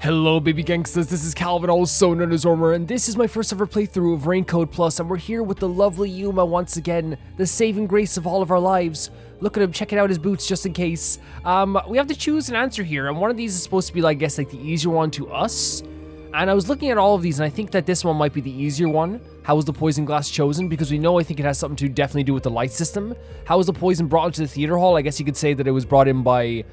Hello baby gangsters, this is Calvin, also known as Ormer, and this is my first ever playthrough of Raincoat Plus, and we're here with the lovely Yuma once again, the saving grace of all of our lives. Look at him checking out his boots just in case. We have to choose an answer here, and one of these is supposed to be, like, I guess, like the easier one to us. And I was looking at all of these, and I think that this one might be the easier one. How was the poison glass chosen? Because we know I think it has something to definitely do with the light system. How was the poison brought into the theater hall? I guess you could say that it was brought in by,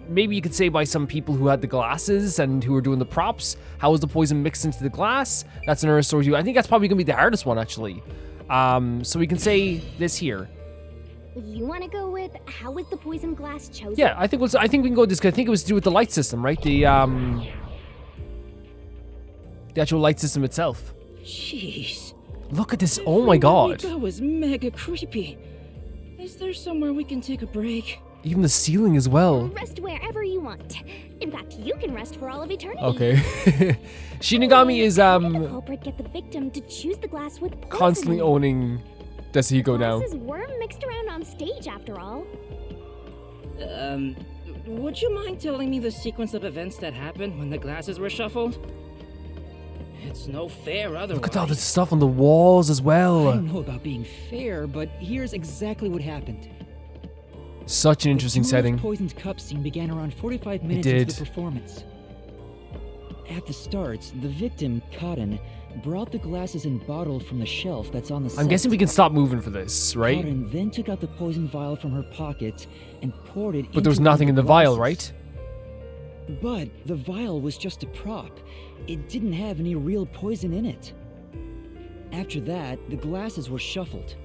maybe you could say by some people who had the glasses and who were doing the props. How was the poison mixed into the glass? That's another story too. I think that's probably gonna be the hardest one actually. So we can say this here. You want to go with how was the poison glass chosen? Yeah, I think we can go with this. 'Cause I think it was to do with the light system, right? The actual light system itself. Jeez. Look at this! Oh my god! That was mega creepy. Is there somewhere we can take a break? Even the ceiling as well. Rest wherever you want. In fact, you can rest for all of eternity. Okay. Shinigami is How did the culprit get the victim to choose the glass with poison? constantly owning Desihiko now. Glasses were mixed around on stage after all. Would you mind telling me the sequence of events that happened when the glasses were shuffled? It's no fair otherwise. Look at all this stuff on the walls as I well. don't know about being fair, but here's exactly what happened. Such an interesting The setting. poisoned cup scene began around 45 minutes did. into the performance. At the start, the victim, Cotton, brought the glasses and bottle from the shelf that's on the set. I'm guessing we can stop moving for this, right? Cotton then took out the poison vial from her pocket and poured it But there was into one nothing of in the the vial, glasses. right? But the vial was just a prop. It didn't have any real poison in it. After that, the glasses were shuffled.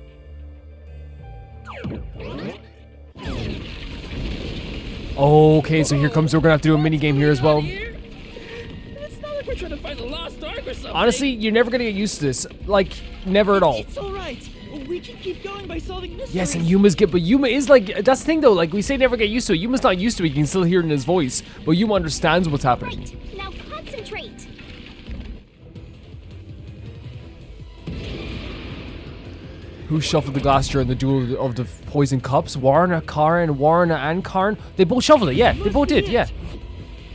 Okay, so here comes, we're gonna have to do a mini game here as well. It's not like we're trying to find the lost ark or something. Honestly, you're never gonna get used to this. Like, never at all. It's alright. We can keep going by solving mysteries. Yes, and but Yuma is like, that's the thing though, like we say never get used to it. Yuma's not used to it, you can still hear it in his voice. But Yuma understands what's happening. Right, now concentrate. Who shuffled the glass during the duel of the poison cups? Warner, and Karn? They both shuffled it, yeah. They both did, yeah.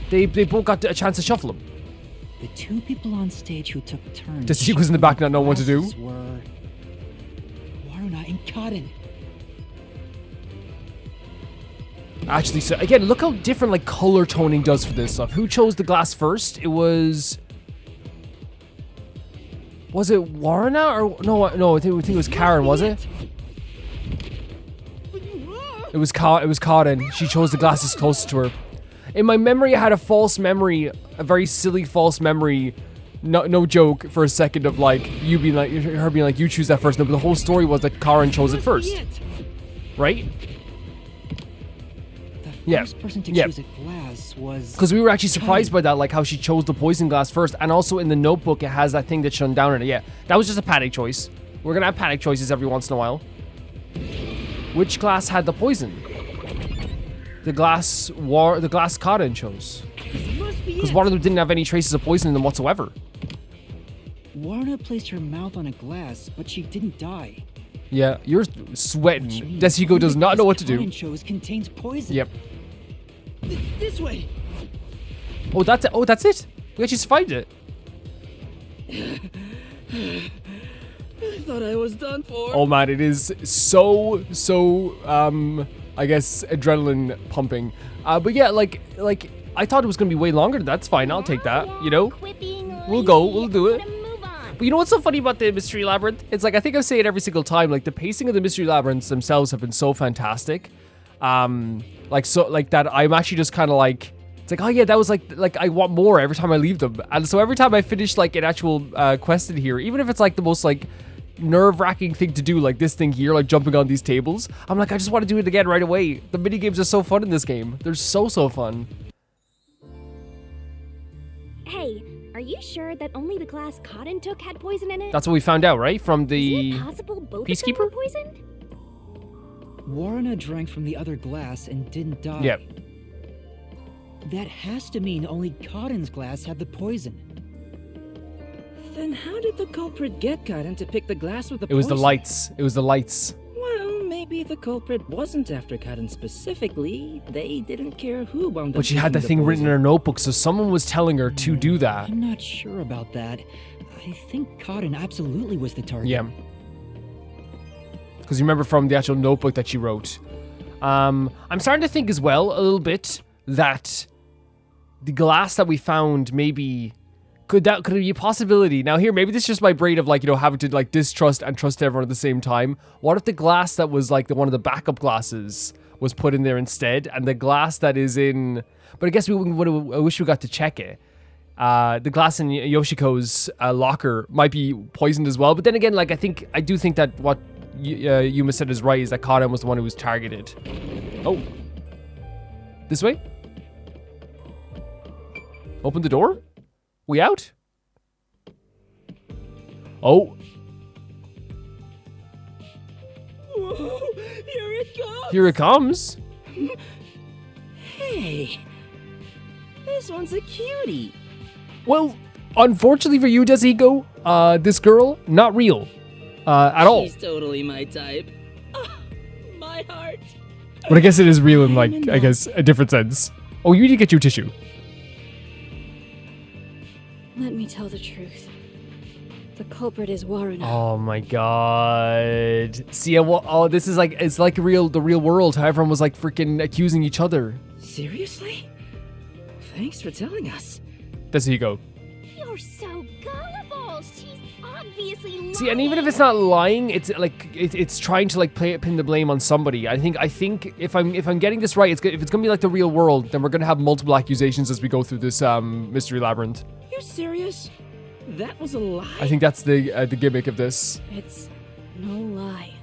They both got a chance to shuffle them. The two people on stage who took turns. Desihiko's in the back not knowing what to do. glasses were Waruna and Cotton. Actually, so again, look how different like color toning does for this stuff. Who chose the glass first? It was it Waruna or no? I think it was Karen, was it? It was Cotton. She chose the glasses closest to her. In my memory, I had a false memory, a very silly false memory. No joke for a second of like her being like you choose that first. No, but the whole story was that Karen chose it first, right? The first person to choose a glass was... Because we were actually surprised by that, like how she chose the poison glass first, and also in the notebook it has that thing that's shown down in it. Yeah, that was just a panic choice. We're gonna have panic choices every once in a while. Which glass had the poison? The glass Cotton chose. Because one of them didn't have any traces of poison in them whatsoever. Waruna placed her mouth on a glass, but she didn't die. Yeah, you're sweating. Desihiko does not know what to do. Cotton chose contains poison. Yep. This way. Oh, that's it. Oh, that's it. We actually survived it. I thought I was done for. Oh man, it is so I guess adrenaline pumping. But yeah, like I thought it was gonna be way longer. That's fine. I'll take that. You know, we'll go. We'll do it. But you know what's so funny about the Mystery Labyrinth? It's like I think I say it every single time. Like the pacing of the Mystery Labyrinths themselves have been so fantastic. Like that. I'm actually just kind of like. It's like, oh yeah, that was like I want more every time I leave them. And so every time I finish like an actual quest in here, even if it's like the most like nerve-wracking thing to do, like this thing here, like jumping on these tables, I'm like, I just want to do it again right away. The mini games are so fun in this game. They're so fun. Hey, are you sure that only the glass Cotton took had poison in it? That's what we found out, right? From the Isn't it possible both Peacekeeper? of them were poisoned? Waruna drank from the other glass and didn't die. Yep. That has to mean only Cotton's glass had the poison. Then how did the culprit get Cotton to pick the glass with the poison? It was the lights. It was the lights. Well, maybe maybe the culprit wasn't after Cotton specifically. They didn't care who wound up. But she had that taking the thing written in poison. her notebook, so someone was telling her to do that. I'm not sure about that. I think Cotton absolutely was the target. Yeah. Because you remember from the actual notebook that she wrote. I'm starting to think as well, a little bit, that the glass that we found maybe... Could it be a possibility? Now here, maybe this is just my brain of like, you know, having to like distrust and trust everyone at the same time. What if the glass that was like one of the backup glasses was put in there instead, and the glass that is in... But I guess I wish we got to check it. The glass in Yoshiko's locker might be poisoned as well. But then again, like I do think that what Yuma said is right, is that Karen was the one who was targeted. Oh. This way? Open the door? We out? Oh. Whoa, here it comes! Here it comes. Hey, this one's a cutie. Well, unfortunately for you, Desigo, this girl, not real. At all. She's totally my type. Ah, my heart. But I guess it is real in like, I guess, a different sense. Oh, you need to get your tissue. Let me tell the truth. The culprit is Waruna. Oh my god. See, this is like, it's like the real world. How everyone was like freaking accusing each other. Seriously? Thanks for telling us. Desigo. You're so gullible. She's obviously lying. See, and even if it's not lying, it's like it's trying to like pin the blame on somebody. I think if I'm getting this right, if it's gonna be like the real world, then we're gonna have multiple accusations as we go through this mystery labyrinth. You serious? That was a lie? I think that's the gimmick of this. It's no lie.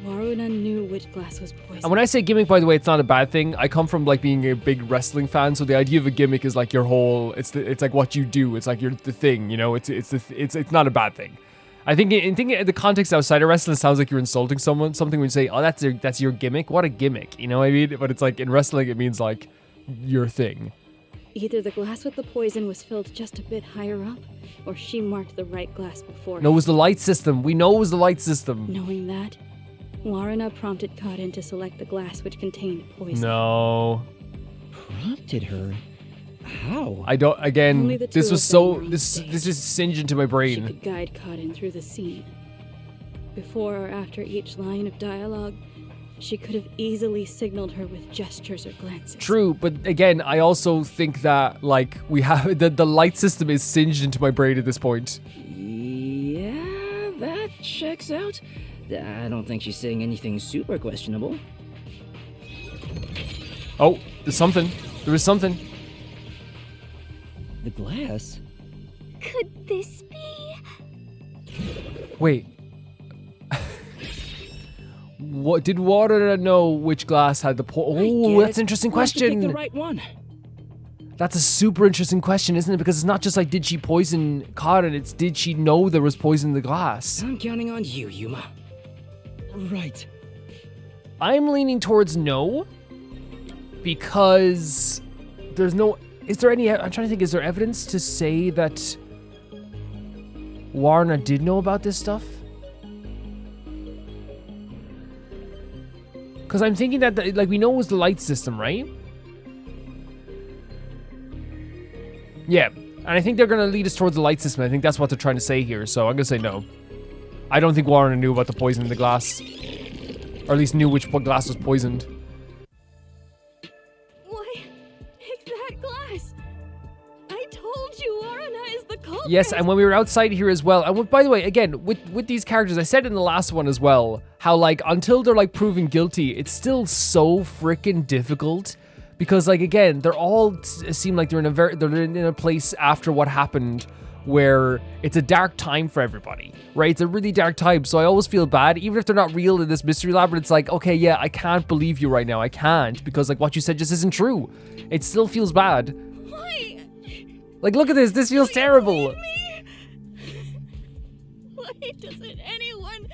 Waruna knew which glass was poisoned. And when I say gimmick, by the way, it's not a bad thing. I come from like being a big wrestling fan, so the idea of a gimmick is like your whole. It's like what you do. It's like the thing. You know, it's not a bad thing. I think in the context outside of wrestling, it sounds like you're insulting someone. Something when you say, "Oh, that's your gimmick." What a gimmick, you know what I mean? But it's like in wrestling, it means like your thing. Either the glass with the poison was filled just a bit higher up, or she marked the right glass before. No, it was the light system. We know it was the light system. Knowing that, Waruna prompted Cotton to select the glass which contained poison. No. Prompted her? How? I don't. Again, Only the two this was of them so. were on This stage. is singed into my She brain. could guide Cotton through the scene. Before or after each line of dialogue, she could have easily signaled her with gestures or glances. True, but again, I also think that like we have the light system is singed into my brain at this point. Yeah, that checks out. I don't think she's saying anything super questionable. Oh, there's something. There is something. The glass? Could this be? Wait. What did Water know which glass had the Oh, that's an interesting We have to pick question. the right one. That's a super interesting question, isn't it? Because it's not just like did she poison Cotton, it's did she know there was poison in the glass? I'm counting on you, Yuma. Right. I'm leaning towards no. Because there's no... Is there any... I'm trying to think, is there evidence to say that Warner did know about this stuff? Because I'm thinking that, like, we know it was the light system, right? Yeah. And I think they're going to lead us towards the light system. I think that's what they're trying to say here. So I'm going to say no. I don't think Warner knew about the poison in the glass. Or at least knew which glass was poisoned. Why, it's that glass. I told you Waruna is the culprit. Yes, and when we were outside here as well, and by the way, again, with these characters, I said in the last one as well, how like until they're like proven guilty, it's still so freaking difficult, because like again, they're all seem like they're in a place after what happened where it's a dark time for everybody, right? It's a really dark time, so I always feel bad, even if they're not real in this mystery labyrinth. It's like, okay, yeah, I can't believe you right now, I can't, because like what you said just isn't true. It still feels bad. Why? Like, look at this feels terrible. Why doesn't anyone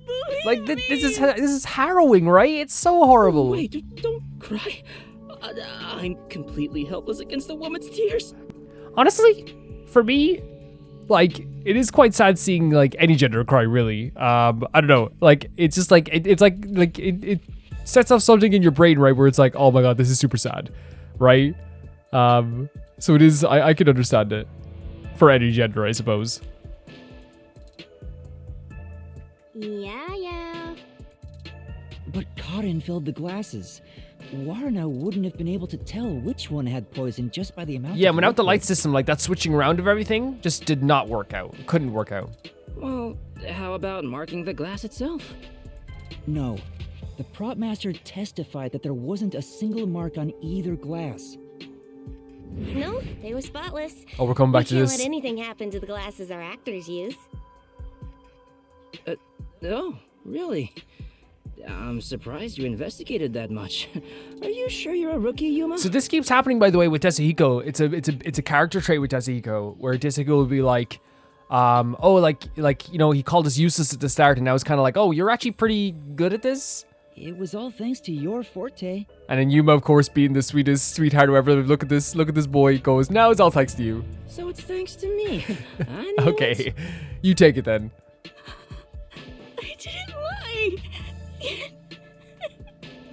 believe Like, me? this is harrowing, right? It's so horrible. Wait, don't cry. I'm completely helpless against the woman's tears. Honestly, for me, like, it is quite sad seeing, like, any gender cry, really. I don't know. Like, it's just, like, it's like, it sets off something in your brain, right, where it's like, oh my god, this is super sad, right? So it is, I can understand it. For any gender, I suppose. Yeah. But Cotton filled the glasses. Warna wouldn't have been able to tell which one had poison just by the amount. Yeah, of without the liquid. light system, like that switching around of everything just did not work out. Couldn't work out. Well, how about marking the glass itself? No. The prop master testified that there wasn't a single mark on either glass. No, they were spotless. Oh, we're coming back to We can't this. let anything happen to the glasses our actors use. Oh, really? I'm surprised you investigated that much. Are you sure you're a rookie, Yuma? So this keeps happening, by the way, with Tetsuhiko. It's a character trait with Tetsuhiko, where Tetsuhiko will be like, oh, like you know, he called us useless at the start, and now it's kind of like, oh, you're actually pretty good at this. It was all thanks to your forte. And then Yuma, of course, being the sweetest sweetheart or whatever, look at this boy, goes, now it's all thanks to you. So it's thanks to me. I knew Okay, it. you take it then. I didn't lie.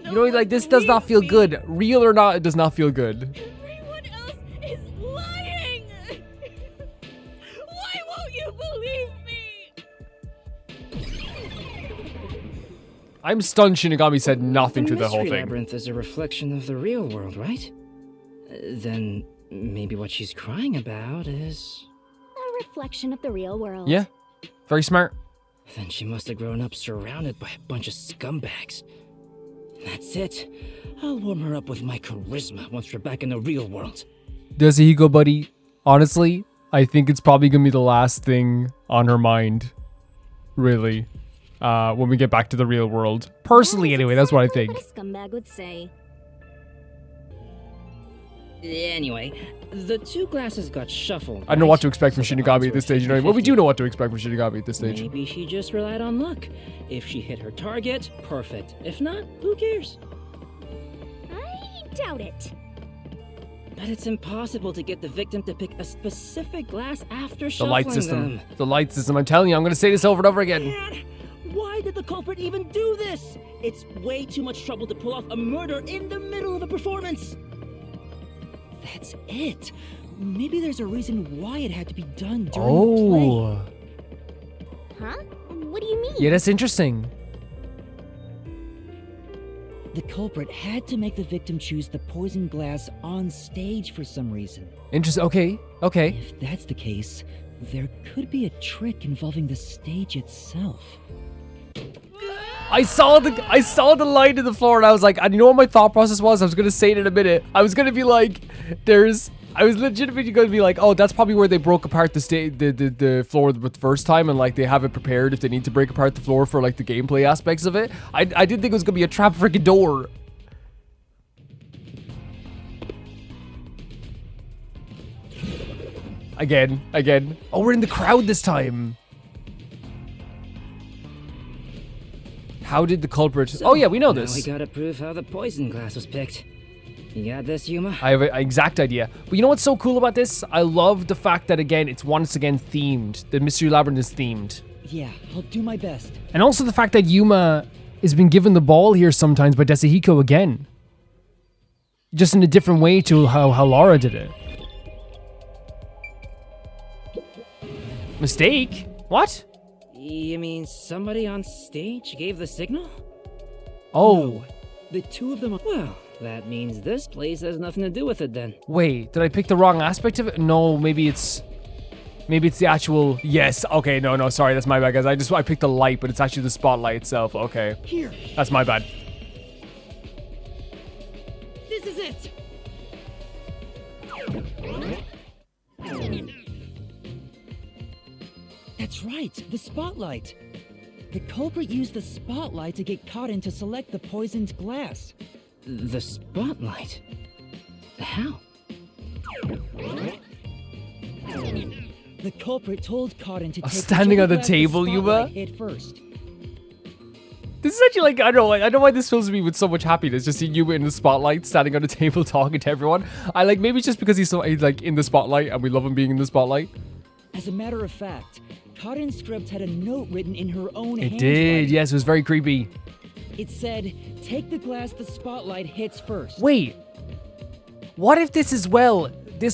You know, like, this does not feel good. Real or not, it does not feel good. Everyone else is lying. Why won't you believe me? I'm stunned Shinigami said nothing The through the whole mystery thing. labyrinth is a reflection of the real world, right? Then maybe what she's crying about is... A reflection of the real world. Yeah, very smart. Then she must have grown up surrounded by a bunch of scumbags. That's it. I'll warm her up with my charisma once we're back in the real world. Tetsuhiko, buddy, honestly, I think it's probably gonna be the last thing on her mind. Really. When we get back to the real world. Personally, anyway, that's what I think. What a scumbag would say. Anyway, the two glasses got shuffled. I don't know what to right? expect from So the Shinigami odds at this were stage, you know. Well, we 50-50. do know what to expect from Shinigami at this stage. Maybe she just relied on luck. If she hit her target, perfect. If not, who cares? I doubt it. But it's impossible to get the victim to pick a specific glass after The shuffling light system. them. The light system. I'm telling you, I'm gonna say this over and over again. Man, why did the culprit even do this? It's way too much trouble to pull off a murder in the middle of a performance. That's it. Maybe there's a reason why it had to be done during the play. Oh. Huh? What do you mean? Yeah, that's interesting. The culprit had to make the victim choose the poison glass on stage for some reason. Interesting. Okay. Okay. If that's the case, there could be a trick involving the stage itself. I saw the light in the floor, and I was like, and you know what my thought process was? I was gonna say it in a minute. I was gonna be like, I was legitimately going to be like, oh, that's probably where they broke apart the floor the first time, and like they have it prepared if they need to break apart the floor for like the gameplay aspects of it. I didn't think it was gonna be a trap freaking door. Again. Oh, we're in the crowd this time. How did the culprit? So, Oh yeah, we know now this. we gotta prove how the poison glass was picked. You got this, Yuma? I have an exact idea. But you know what's so cool about this? I love the fact that, again, it's once again themed. The Mystery Labyrinth is themed. Yeah, I'll do my best. And also the fact that Yuma has been given the ball here sometimes by Tetsuhiko again. Just in a different way to how Laura did it. Mistake? What? You mean somebody on stage gave the signal? Oh, The two of them are... Well, that means this place has nothing to do with it then. wait, did I pick the wrong aspect of it? No, maybe it's the actual, yes, okay, no, sorry, that's my bad, guys. I picked the light, but it's actually the spotlight itself, okay. Here, That's my bad. this is it! That's right, the spotlight. The culprit used the spotlight to get caught in to select the poisoned glass. The spotlight? How? The culprit told Cotton to take standing whichever on the glass table, spotlight Yuma? hit first. This is actually like, I don't know why this fills me with so much happiness, just seeing Yuma in the spotlight, standing on a table talking to everyone. I like, maybe it's just because he's like in the spotlight and we love him being in the spotlight. As a matter of fact, Karin's script had a note written in her own It handwriting. did, yes, it was very creepy. It said, "Take the glass the spotlight hits first." Wait, what if this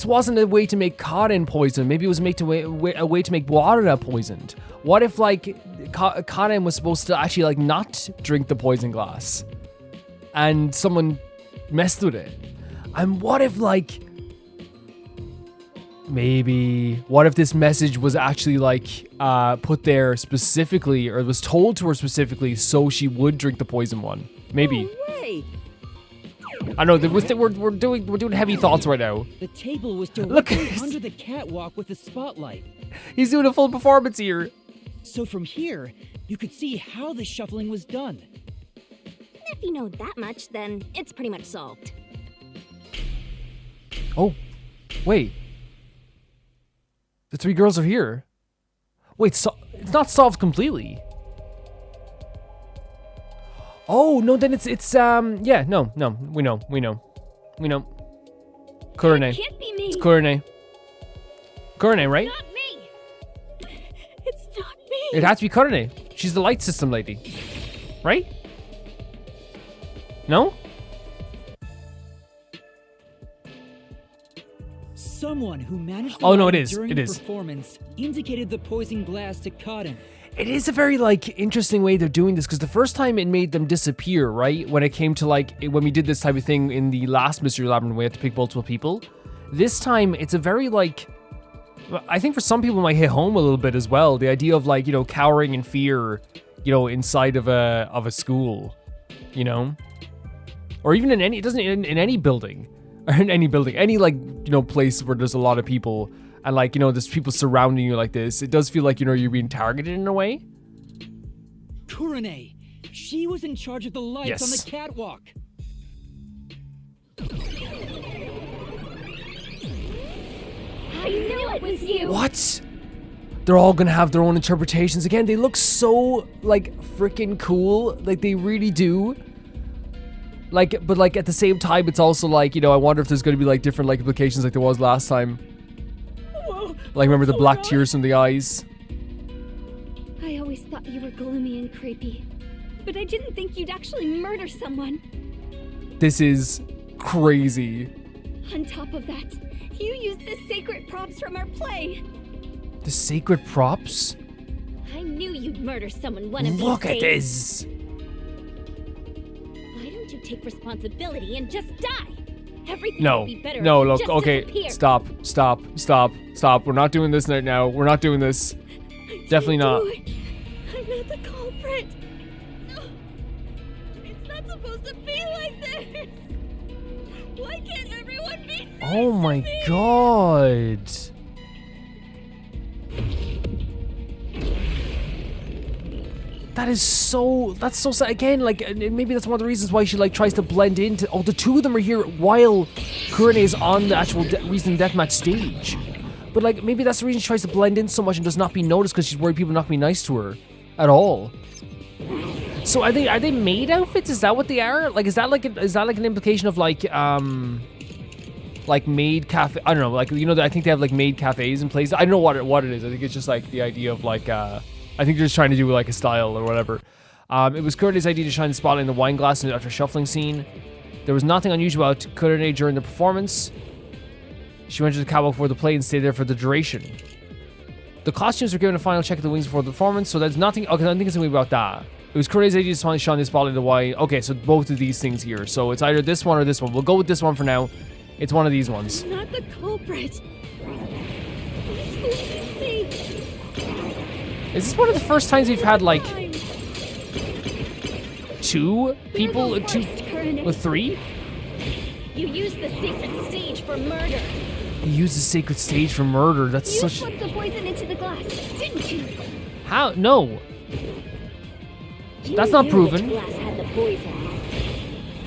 wasn't a way to make Karin poisoned? Maybe it was a way to make Warada poisoned. What if, like, Karin was supposed to actually, like, not drink the poison glass? And someone messed with it? And what if, like, what if this message was actually, like, put there specifically, or was told to her specifically so she would drink the poison one? Maybe. No way! I know, we're doing heavy thoughts right now. The table was Look directly at this. under the catwalk with the spotlight. He's doing a full performance here. So from here, you could see how the shuffling was done. If you know that much, then it's pretty much solved. Oh, wait. The three girls are here. Wait, so it's not solved completely. Oh, no, then it's yeah, no, we know. Kurane. Can't be me. It's Kurane. Kurane, right? Not me. It's not me. It has to be Kurane. She's the light system lady. Right? No? Someone who managed to Oh, no, light it is. during It the is. performance indicated the poison glass to Karin. It is a very, like, interesting way they're doing this, because the first time it made them disappear, right? When it came to, like, when we did this type of thing in the last Mystery Labyrinth, we had to pick multiple people. This time, it's a very, like, I think for some people it might hit home a little bit as well. The idea of, like, you know, cowering in fear, you know, inside of a school, you know? Or even in any, it doesn't, in any building. Or in any building. Any, like, you know, place where there's a lot of people. And, like, you know, there's people surrounding you like this. It does feel like, you know, you're being targeted in a way. Kurane! She was in charge of the lights on Yes. the catwalk. I knew it was you! What? They're all gonna have their own interpretations. Again, they look so, like, freaking cool. Like, they really do. Like, but, like, at the same time, it's also like, you know, I wonder if there's gonna be, like, different, like, implications like there was last time. Whoa, Like, remember the what's black wrong? tears from the eyes? I always thought you were gloomy and creepy, but I didn't think you'd actually murder someone. This is crazy. On top of that, you used the sacred props from our play. The sacred props? I knew you'd murder someone one of these Look at days. this. Why don't you take responsibility and just die? Everything No, would be better no, if you look, just okay, disappeared. stop. We're not doing this right now. We're not doing this. Definitely not. Do it. I'm not the culprit. No. It's not supposed to be like this. Why can't everyone be nice Oh to my me? god. That's so sad. Again, like, and maybe that's one of the reasons why she, like, tries to blend into, oh, the two of them are here while Kurane is on the actual Reason Deathmatch stage. But, like, maybe that's the reason she tries to blend in so much and does not be noticed, because she's worried people not be nice to her at all. So are they maid outfits? Is that what they are? Like, is that like an implication of, like maid cafe? I don't know. Like, you know, I think they have, like, maid cafes in places. I don't know what it is. I think it's just, like, the idea of, like, I think they're just trying to do, like, a style or whatever. It was Kurane's idea to shine the spotlight in the wine glass after shuffling scene. There was nothing unusual about Kurane during the performance. She went to the catwalk before the play and stayed there for the duration. The costumes were given a final check of the wings before the performance, so there's nothing. Okay, I don't think it's something about that. It was Kurane's idea to shine the spotlight in the wine. Okay, so both of these things here. So it's either this one or this one. We'll go with this one for now. It's one of these ones. I'm not the culprit. Please believe me. Is this one of the first times we've had, like, Fine. two people? You're the Two worst, Kurane. with three? You used the sacred stage for murder. He used the sacred stage for murder. That's You such. slipped the poison into the glass, didn't you? How? No. You That's not knew proven. Which glass had the poison.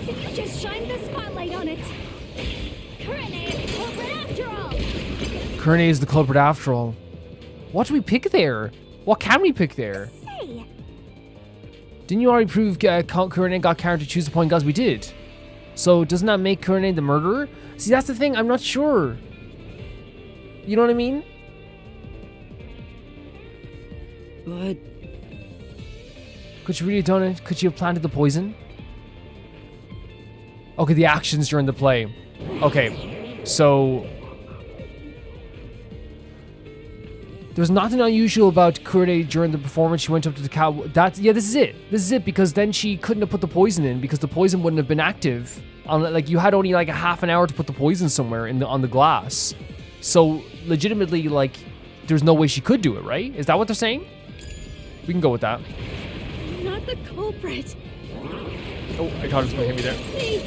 So you just shined the spotlight on it. Kurane is the culprit after all. Kurane is the culprit after all. What do we pick there? What can we pick there? Say, Didn't you already prove Kurane got Karen to choose the point glass? We did. So doesn't that make Kurane the murderer? See, that's the thing. I'm not sure. You know what I mean? But Could she really have done it? Could she have planted the poison? Okay, the actions during the play. Okay, so there was nothing unusual about Kurone during the performance. She went up to the cow. Yeah, this is it. This is it, because then she couldn't have put the poison in because the poison wouldn't have been active. Like, you had only like a half an hour to put the poison somewhere on the glass. So legitimately, like, there's no way she could do it, right? Is that what they're saying? We can go with that. I'm not the culprit. Oh, I thought it was going to hit me there. Please.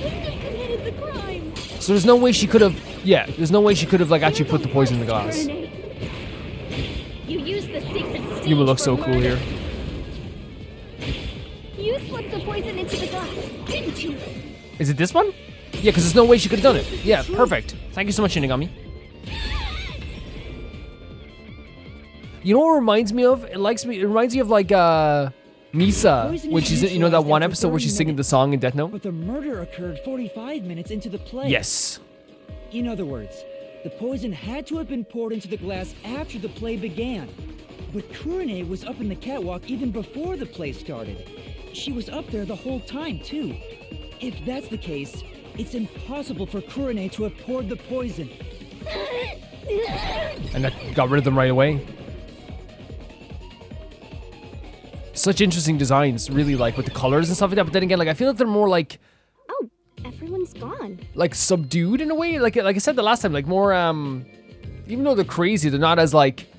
Wouldn't have committed the crime. So there's no way she could have. Yeah, there's no way she could have like actually put the poison in the glass. You used the sacred stage You will look for so cool murder. here. You slipped the poison into the glass, didn't you? Is it this one? Yeah, because there's no way she could have done it. Yeah, perfect. Thank you so much, Shinigami. You know what it reminds me of? It reminds me of like Misa, which is, you know, that one episode where she's singing the song in Death Note? But the murder occurred 45 minutes into the play. Yes. In other words, the poison had to have been poured into the glass after the play began. But Kurone was up in the catwalk even before the play started. She was up there the whole time, too. If that's the case, it's impossible for Kurone to have poured the poison. And that got rid of them right away. Such interesting designs, really, like with the colors and stuff like that. But then again, like I feel like they're more like Oh, everyone's gone. subdued in a way. Like I said the last time, like more even though they're crazy, they're not as like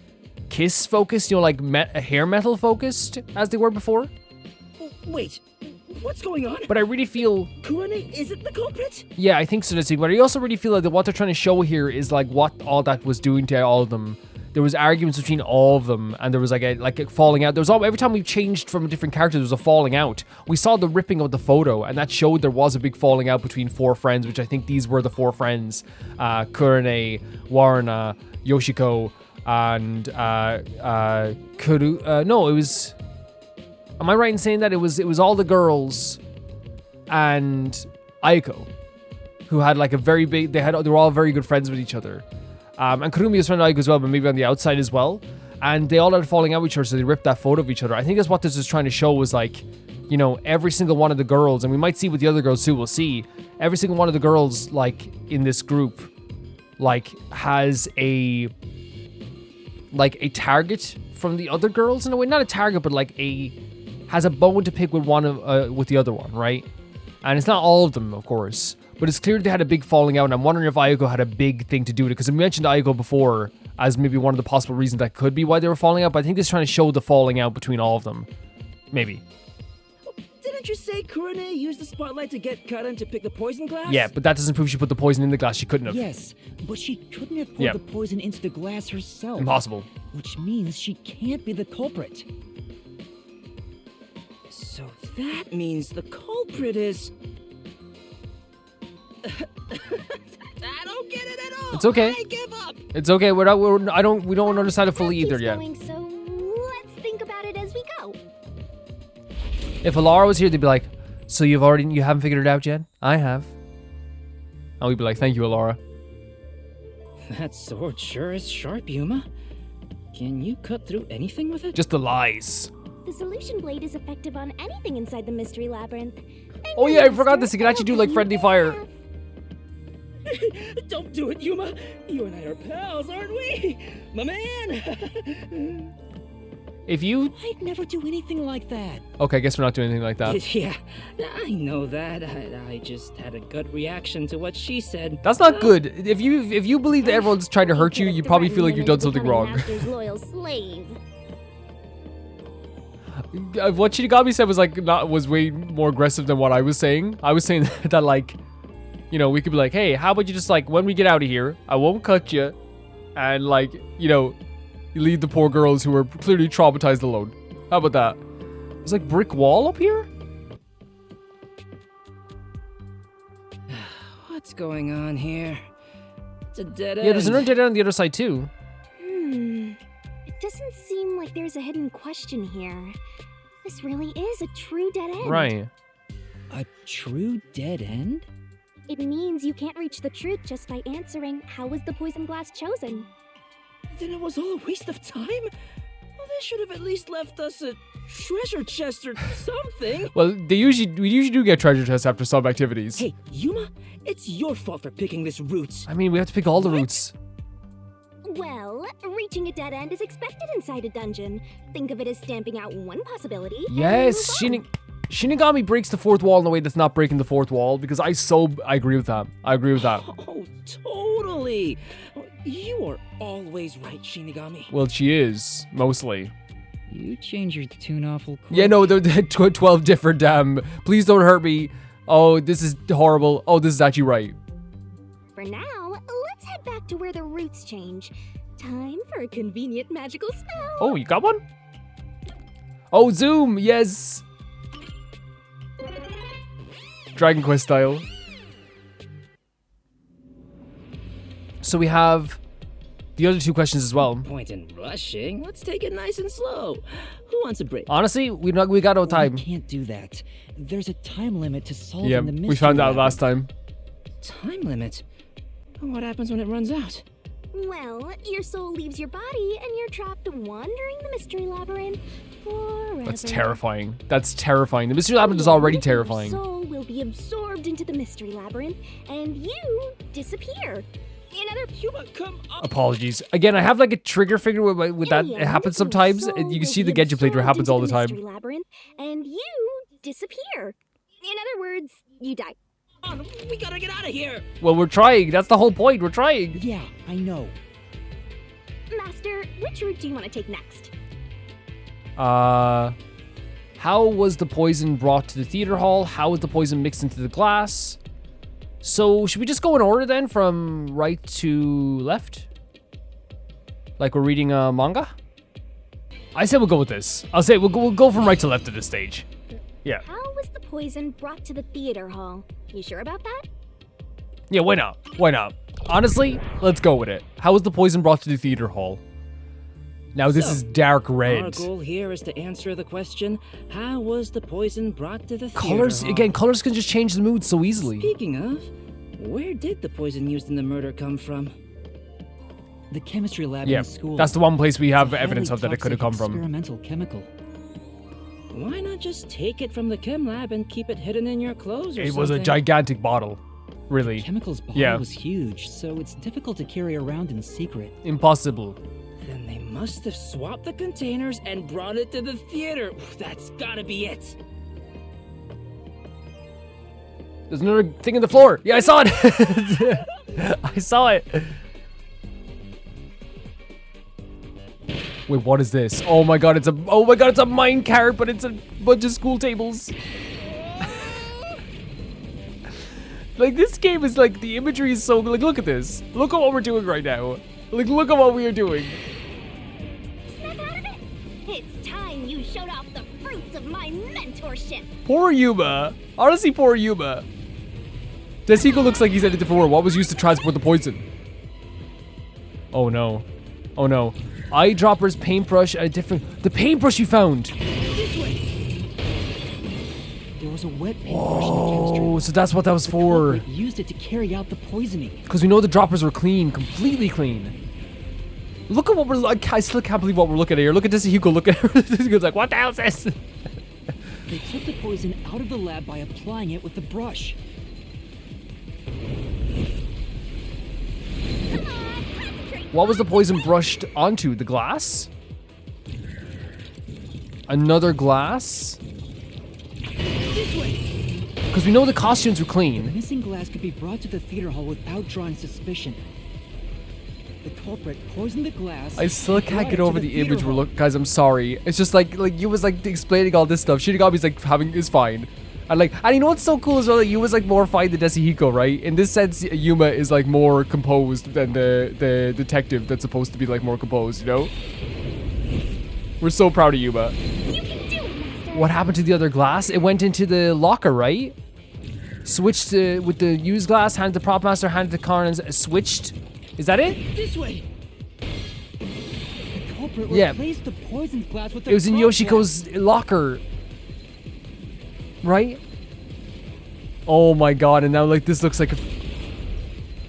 Kiss focused, you know, like hair metal focused as they were before. Wait, what's going on? But I really feel, Kurone isn't the culprit? yeah, I think so. But I also really feel like that what they're trying to show here is like what all that was doing to all of them. There was arguments between all of them, and there was like a falling out. There was every time we changed from a different character, there was a falling out. We saw the ripping of the photo, and that showed there was a big falling out between four friends, which I think these were the four friends: Kurone, Waruna, Yoshiko, and Kuru. No, it was. Am I right in saying that it was all the girls and Ayako, who had like a very big. They were all very good friends with each other. And Kurumi was friend of Ayako as well, but maybe on the outside as well. And they all had falling out with each other, so they ripped that photo of each other. I think that's what this is trying to show was like, you know, every single one of the girls, and we might see with the other girls too, we'll see. Every single one of the girls, like, in this group, like, has a target from the other girls in a way. Not a target, but like has a bone to pick with with the other one, right? And it's not all of them, of course. But it's clear they had a big falling out, and I'm wondering if Ayako had a big thing to do with it, because I mentioned Ayako before as maybe one of the possible reasons that could be why they were falling out, but I think it's trying to show the falling out between all of them. Maybe. Didn't you say Kurone used the spotlight to get Karan to pick the poison glass? Yeah, but that doesn't prove she put the poison in the glass. She couldn't have. Yes, but she couldn't have poured Yeah. the poison into the glass herself. Impossible. Which means she can't be the culprit. So that means the culprit is... I don't get it at all. It's okay. I give up. It's okay. We don't understand it fully Keeps either yet. going, so let's think about it as we go. If Alara was here, they'd be like, "So you haven't figured it out yet? I have." And we'd be like, "Thank you, Alara." That sword sure is sharp, Yuma. Can you cut through anything with it? Just the lies. The solution blade is effective on anything inside the mystery labyrinth. Oh yeah, I forgot this. You can actually do like friendly fire. Don't do it, Yuma. You and I are pals, aren't we? My man. If you... I'd never do anything like that. Okay, I guess we're not doing anything like that. Yeah, I know that. I just had a gut reaction to what she said. That's not good. If you believe that everyone's trying to hurt you, you probably feel like you've done something wrong. Master's loyal slave. What Shinigami said was way more aggressive than what I was saying. I was saying that like, you know, we could be like, hey, how about you just like when we get out of here, I won't cut you, and like, you know, you leave the poor girls who are clearly traumatized alone. How about that? There's like brick wall up here. What's going on here? It's a dead end. Yeah, there's another dead end on the other side too. It doesn't seem like there's a hidden question here. This really is a true dead end. Right. A true dead end? It means you can't reach the truth just by answering how was the poison glass chosen. Then it was all a waste of time? Well, they should have at least left us a treasure chest or something. Well, we usually do get treasure chests after some activities. Hey, Yuma, it's your fault for picking this route. I mean, we have to pick all the routes. Well, reaching a dead end is expected inside a dungeon. Think of it as stamping out one possibility. and Yes, move on. Shinigami breaks the fourth wall in a way that's not breaking the fourth wall, because I agree with that. I agree with that. Oh, totally. You are always right, Shinigami. Well, she is, mostly. You change your tune awful quick. Yeah, no, they're 12 different, please don't hurt me. Oh, this is horrible. Oh, this is actually right. For now, let's head back to where the routes change. Time for a convenient magical spell. Oh, you got one? Oh, zoom, yes. Dragon Quest style. So we have the other two questions as well. Point in rushing. Let's take it nice and slow. Who wants a break? Honestly, we got no time. We can't do that. There's a time limit to solving Yeah, the mystery. we found out last labyrinth. time. Time limit? What happens when it runs out? Well, your soul leaves your body and you're trapped wandering the mystery labyrinth forever. That's terrifying. That's terrifying. The mystery labyrinth is already Your terrifying. soul will be absorbed into the mystery labyrinth and you disappear. In other Yuma, come up. Apologies. Again, I have like a trigger finger with that. In the It end, happens your sometimes. soul You can will see the be Genji playthrough absorbed happens into all the time. mystery labyrinth, and you disappear. In other words, you die. Come on, we gotta get out of here. Well, we're trying. That's the whole point. We're trying. Yeah, I know. Master, which route do you want to take next? How was the poison brought to the theater hall? How was the poison mixed into the glass? So, should we just go in order then from right to left? Like we're reading a manga? I say we'll go with this. I'll say we'll go from right to left at this stage. Yeah. How was the poison brought to the theater hall? You sure about that? Yeah, why not? Why not? Honestly, let's go with it. How was the poison brought to the theater hall? Now this So, is dark Our red. goal here is to answer the question, how was the poison brought to the theater Colors, hall? again, colors can just change the mood so easily. Speaking of, where did the poison used in the murder come from? The chemistry lab Yeah, in school. that's the one place we have It's a evidence highly of that it could have come toxic from. Experimental chemical. Why not just take it from the chem lab and keep it hidden in your clothes or It something? was a gigantic bottle. Really. Chemical's bottle Yeah. was huge, so it's difficult to carry around in secret. Impossible. Then they must have swapped the containers and brought it to the theater. That's gotta be it. There's another thing in the floor. Yeah, I saw it. I saw it. Wait, what is this? Oh my god, it's a mine cart, but it's a bunch of school tables. Like, this game is like, the imagery is so, like, look at this. Look at what we're doing right now. Like, look at what we are doing. Snap out of it! It's time you showed off the fruits of my mentorship! Poor Yuma. Honestly, poor Yuma. Desiko looks like he's in a different world. What was used to transport the poison? Oh no. Oh no. Eyedropper's paintbrush and a different... The paintbrush you found! There was a wet paintbrush in the chemistry Oh, lab. so that's what that was The for. culprit used it to carry out the poisoning. Because we know the droppers were clean. Completely clean. Look at what we're... Like, I still can't believe what we're looking at here. Look at Desiko. Look at her. Desiko's like, what the hell is this? They took the poison out of the lab by applying it with the brush. Come on, concentrate! What was the poison brushed onto? The glass? Another glass? Because we know the costumes were The clean. missing glass could be brought to the theater hall without drawing suspicion. The culprit poisoned the glass. I still and can't brought get it to over the theater image we're hall. looking. Guys, I'm sorry. It's just like you was like explaining all this stuff. Shinigami's like is fine. And you know what's so cool as well? Like, Yuma's like more fine than Desihiko, right? In this sense, Yuma is like more composed than the detective that's supposed to be like more composed, you know? We're so proud of Yuma. You can do it, Master! What happened to the other glass? It went into the locker, right? Switched with the used glass, handed to prop master, handed to Karn's, switched. Is that it? This way. The culprit Yeah. replaced the poisoned glass with the It was in prop Yoshiko's locker. Right? Oh my god, and now like this looks like a...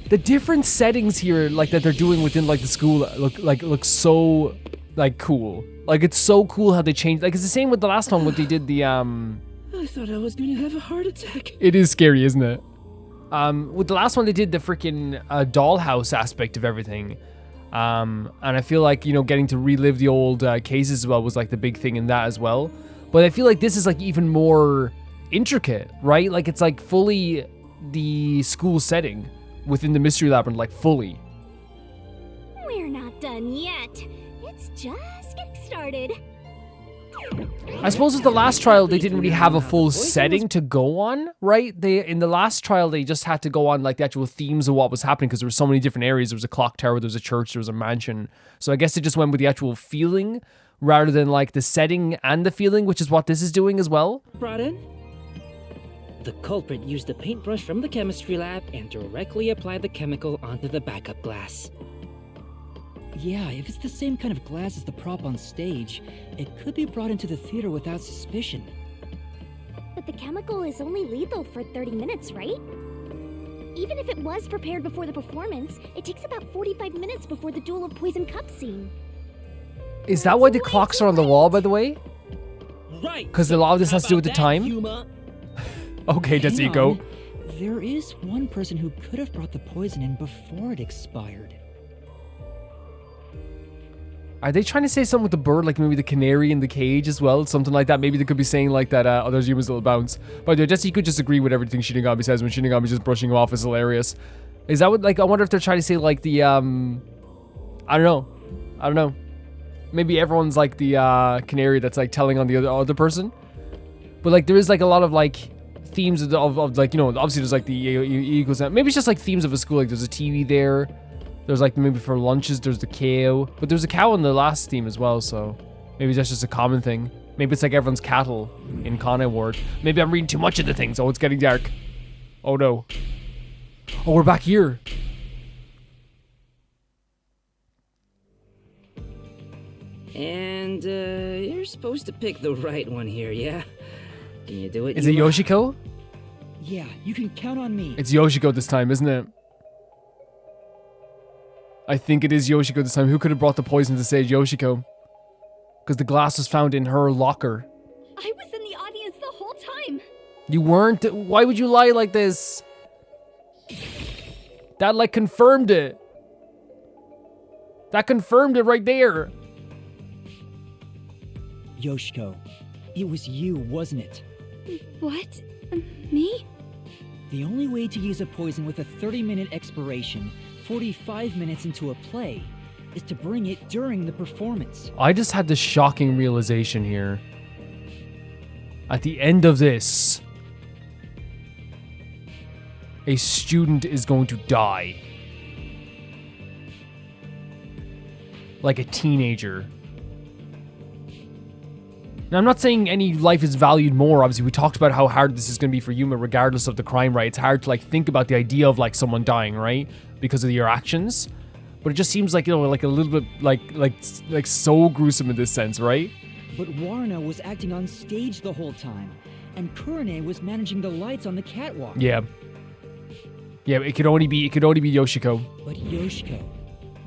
The different settings here, like that they're doing within like the school, look so like cool. Like it's so cool how they changed. Like it's the same with the last one when they did the I thought I was gonna have a heart attack. It is scary, isn't it? With the last one they did the freaking dollhouse aspect of everything. And I feel like, you know, getting to relive the old cases as well was like the big thing in that as well. But I feel like this is like even more intricate, right? Like it's like fully the school setting within the mystery labyrinth, like fully. We're not done yet. It's just getting started. I suppose with the last trial they didn't really have a full setting to go on, right? In the last trial they just had to go on like the actual themes of what was happening because there were so many different areas. There was a clock tower, there was a church, there was a mansion. So I guess they just went with the actual feeling rather than like the setting and the feeling, which is what this is doing as well. Brought in? The culprit used a paintbrush from the chemistry lab and directly applied the chemical onto the backup glass. Yeah, if it's the same kind of glass as the prop on stage, it could be brought into the theater without suspicion. But the chemical is only lethal for 30 minutes, right? Even if it was prepared before the performance, it takes about 45 minutes before the Duel of Poison Cup scene. Is that why the clocks are on the wall, by the way? Right. Because a lot of this has to do with the time? Yuma? Okay, that's Hang ego. on. There is one person who could have brought the poison in before it expired. Are they trying to say something with the bird, like maybe the canary in the cage as well? Something like that. Maybe they could be saying like that, oh, there's Yuma's little bounce. By the way, Jesse could just agree with everything Shinigami says when Shinigami's just brushing him off is hilarious. Is that what, like, I wonder if they're trying to say like the, I don't know. Maybe everyone's like the canary that's like telling on the other person. But like there is like a lot of like themes of like, you know, obviously there's like the equals. Maybe it's just like themes of a school. Like there's a TV there. There's like maybe for lunches, there's the cow. But there's a cow in the last theme as well, so maybe that's just a common thing. Maybe it's like everyone's cattle in Kane Ward. Maybe I'm reading too much into things. Oh, it's getting dark. Oh no. Oh, we're back here. And, you're supposed to pick the right one here, yeah? Can you do it? Is it Yuma? Yoshiko? Yeah, you can count on me. It's Yoshiko this time, isn't it? I think it is Yoshiko this time. Who could have brought the poison to stage? Yoshiko. Because the glass was found in her locker. I was in the audience the whole time. You weren't? Why would you lie like this? That like confirmed it. That confirmed it right there. Yoshiko, it was you, wasn't it? What? Me? The only way to use a poison with a 30-minute expiration, 45 minutes into a play, is to bring it during the performance. I just had this shocking realization here. At the end of this, a student is going to die. Like a teenager. Now, I'm not saying any life is valued more. Obviously, we talked about how hard this is going to be for Yuma regardless of the crime, right? It's hard to, like, think about the idea of, like, someone dying, right? Because of your actions. But it just seems like, you know, like a little bit, like so gruesome in this sense, right? But Warna was acting on stage the whole time, and Kurane was managing the lights on the catwalk. Yeah. Yeah, it could only be Yoshiko. But Yoshiko,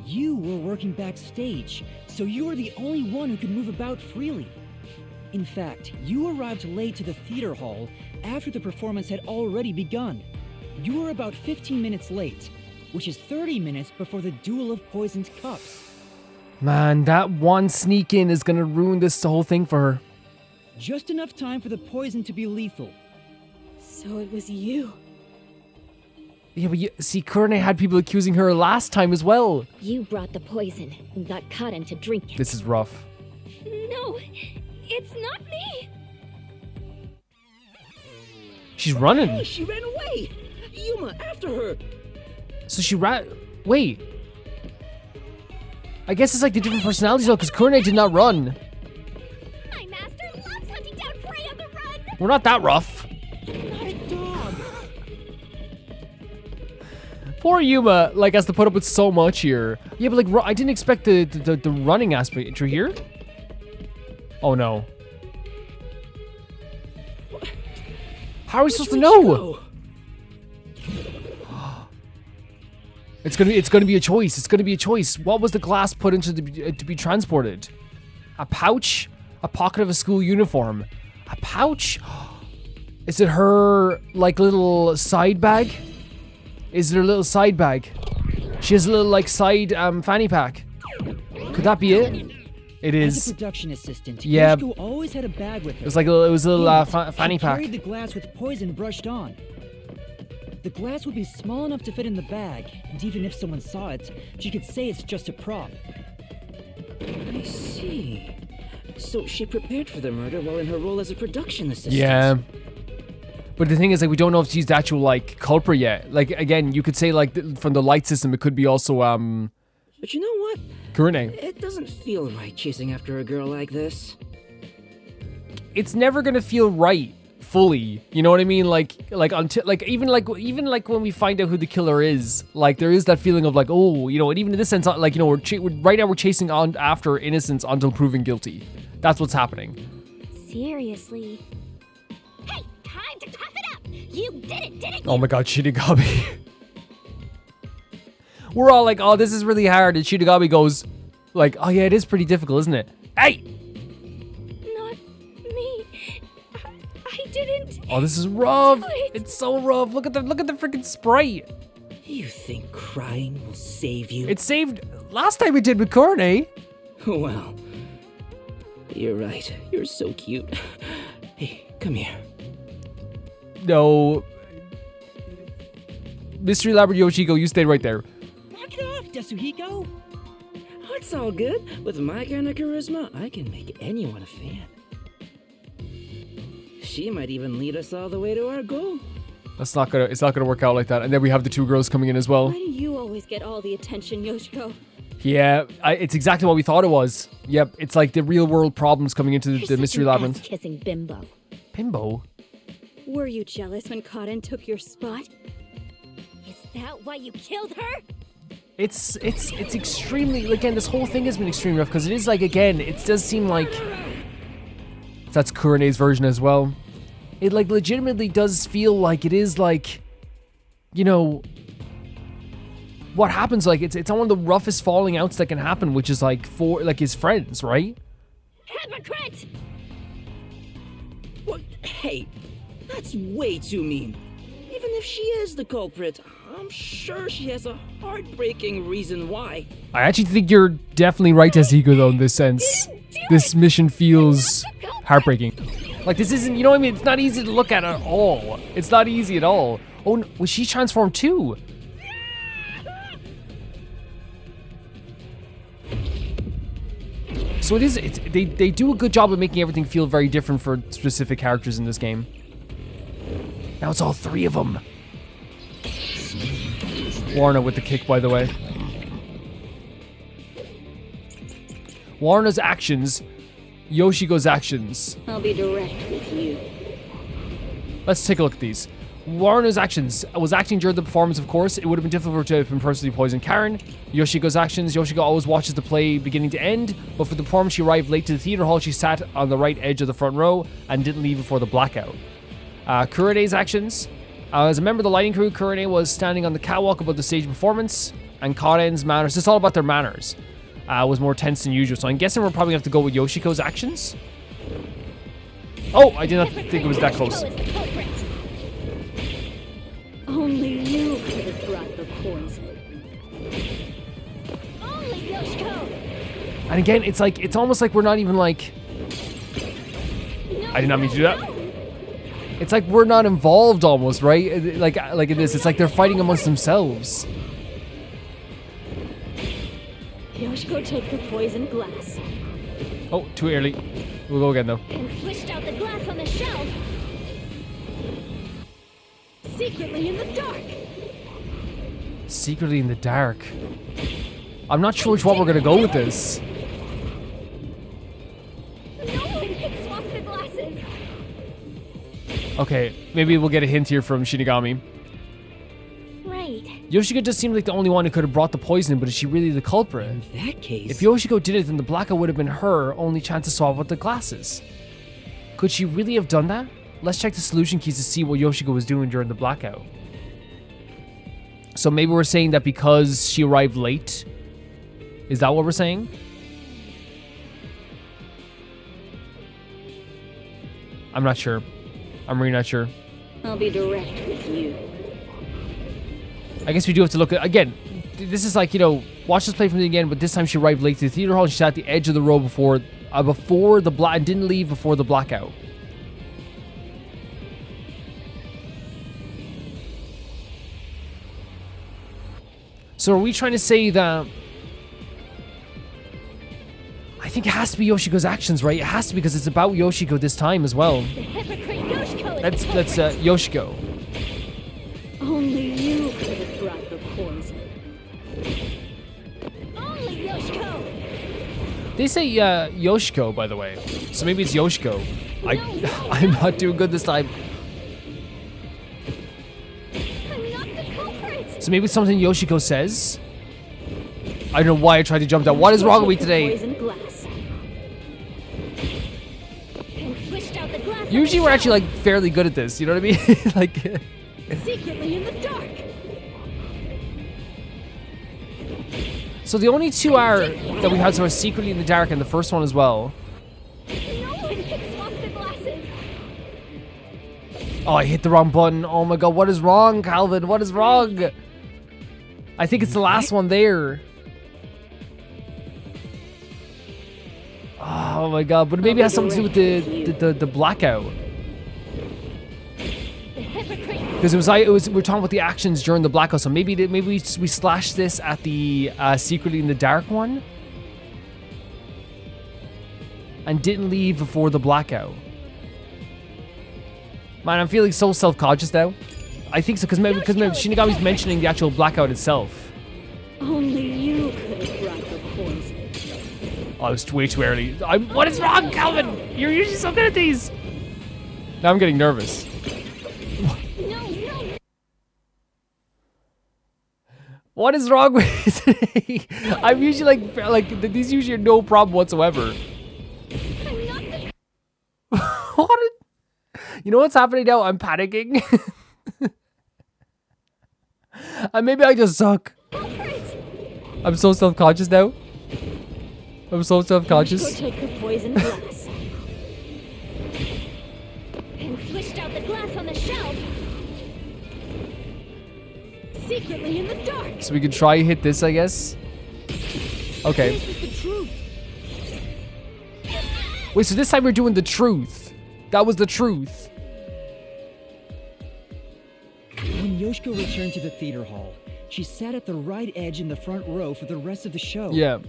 you were working backstage, so you were the only one who could move about freely. In fact, you arrived late to the theater hall after the performance had already begun. You were about 15 minutes late, which is 30 minutes before the Duel of Poisoned Cups. Man, that one sneak in is gonna ruin this whole thing for her. Just enough time for the poison to be lethal. So it was you. Yeah, but see, Kurane had people accusing her last time as well. You brought the poison and got caught into drinking. This is rough. No, it's not me. She's running. Hey, she ran away! Yuma, after her! So she ran. Wait. I guess it's like the different personalities though, because Kurane did not run. My master loves hunting down prey on the run. We're not that rough. Not a dog! Poor Yuma, like, has to put up with so much here. Yeah, but like, I didn't expect the running aspect. You're here? Oh no. How are we supposed to know? It's gonna be a choice. It's gonna be a choice. What was the glass put into to be transported? A pouch? A pocket of a school uniform? A pouch? Is it her, like, little side bag? Is it her little side bag? She has a little, like, side fanny pack. Could that be it? It is. As a production assistant, Yeah. Yoshiko always had a bag with her. It was like it was a little She fanny pack. carried the glass with poison brushed on. The glass would be small enough to fit in the bag, and even if someone saw it, she could say it's just a prop. I see. So she prepared for the murder while in her role as a production assistant. Yeah. But the thing is, like, we don't know if she's the actual, like, culprit yet. Like, again, you could say, like, from the light system, it could be also, But you know what? Kurene. It doesn't feel right chasing after a girl like this. It's never gonna feel right fully. You know what I mean? Like until, even when we find out who the killer is, like, there is that feeling of, like, oh, you know, and even in this sense, like, you know, right now we're chasing on after innocence until proven guilty. That's what's happening. Seriously. Hey, time to cough it up! You did it, didn't you? Oh my god, Shinigami. We're all like, oh, this is really hard. And Shinigami goes, like, oh yeah, it is pretty difficult, isn't it? Hey! Not me. I didn't. Oh, this is rough. Do it. It's so rough. Look at the freaking sprite. You think crying will save you? It saved last time we did with Kurene. Well, you're right. You're so cute. Hey, come here. No. Mystery Lab Yoshiko, you stay right there. Knock it off, Yasuhiko! Oh, it's all good. With my kind of charisma, I can make anyone a fan. She might even lead us all the way to our goal. It's not gonna work out like that. And then we have the two girls coming in as well. Why do you always get all the attention, Yoshiko? Yeah, it's exactly what we thought it was. Yep, it's like the real world problems coming into the mystery labyrinth. Kissing bimbo. Pimbo? Were you jealous when Karen took your spot? Is that why you killed her? It's extremely, again, this whole thing has been extremely rough because it is, like, again, it does seem like that's Kurene's version as well. It, like, legitimately does feel like it is, like, you know, what happens, like, it's one of the roughest falling outs that can happen, which is, like, for, like, his friends, right? Hypocrite! What? Hey, that's way too mean. Even if she is the culprit, I'm sure she has a heartbreaking reason why. I actually think you're definitely right, Tasuhiko, though, in this sense. This mission feels heartbreaking. Like, this isn't, you know what I mean? It's not easy to look at all. It's not easy at all. Oh, no, was she transformed too? So it is, they do a good job of making everything feel very different for specific characters in this game. Now it's all three of them. Warner with the kick, by the way. Warner's actions, Yoshiko's actions. I'll be direct with you. Let's take a look at these. Warner's actions was acting during the performance, of course. It would have been difficult to have been personally poisoned Karen. Yoshiko's actions. Yoshiko always watches the play beginning to end, but for the performance, she arrived late to the theater hall. She sat on the right edge of the front row and didn't leave before the blackout. Kurene's actions. As a member of the lighting crew, Kurene was standing on the catwalk above the stage performance, and Karen's manners, it's all about their manners, was more tense than usual. So I'm guessing we're probably going to have to go with Yoshiko's actions. Oh, I did not think it was that close. Only you could have brought the poison. Only Yoshiko! And again, it's like, it's almost like we're not even like, I did not mean to do that. It's like we're not involved almost, right? Like in this, it's like they're fighting amongst themselves. Yoshiko took the poison glass Oh, too early. We'll go again though. And flished out the glass on the shelf. secretly in the dark. Secretly in the dark. I'm not sure which one we're gonna go with this. No one can swap the glasses. Okay, maybe we'll get a hint here from Shinigami. Right. Yoshiko just seemed like the only one who could have brought the poison, but is she really the culprit? In that case... If Yoshiko did it, then the blackout would have been her only chance to swap out the glasses. Could she really have done that? Let's check the solution keys to see what Yoshiko was doing during the blackout. So maybe we're saying that because she arrived late. Is that what we're saying? I'm not sure. I'm really not sure. I'll be direct with you. I guess we do have to look at, again, this is like, you know, watch this play from the again, but this time she arrived late to the theater hall and she sat at the edge of the row before the and didn't leave before the blackout. So are we trying to say that... I think it has to be Yoshiko's actions, right? It has to be because it's about Yoshiko this time as well. The hypocrite Yoshiko is Let's Yoshiko. Only you could have brought the poison. Only Yoshiko! They say Yoshiko, by the way. So maybe it's Yoshiko. I'm not doing good this time. I'm not the culprit! So maybe it's something Yoshiko says. I don't know why I tried to jump down. What is wrong with me today? Poison glass. And swished out the glass. Usually we're actually like fairly good at this. You know what I mean? Like. Secretly in the dark. So the only two are that we had so are secretly in the dark, and the first one as well. No one can swap the glasses. Oh, I hit the wrong button. Oh my god, what is wrong, Calvin? What is wrong? I think it's the last one there. Oh my god, but maybe it has something to do with the blackout. Because we're talking about the actions during the blackout, so maybe we slashed this at the secretly in the dark one, and didn't leave before the blackout. Man, I'm feeling so self-conscious now. I think so because maybe Shinigami's mentioning the actual blackout itself. Only you could have brought the poison. Oh, it was way too early. What is wrong, Calvin? You're usually so good at these. Now I'm getting nervous. What is wrong with me? I'm usually like these usually are no problem whatsoever. You know what's happening now? I'm panicking. And maybe I just suck. I'm so self-conscious now. I'm so self-conscious. Took the poison glass and swished out the glass on the shelf. Secretly in the dark. So we can try hit this, I guess. Okay. This is the truth. Wait, so this time we're doing the truth. That was the truth. When Yoshiko returned to the theater hall, she sat at the right edge in the front row for the rest of the show. Yeah.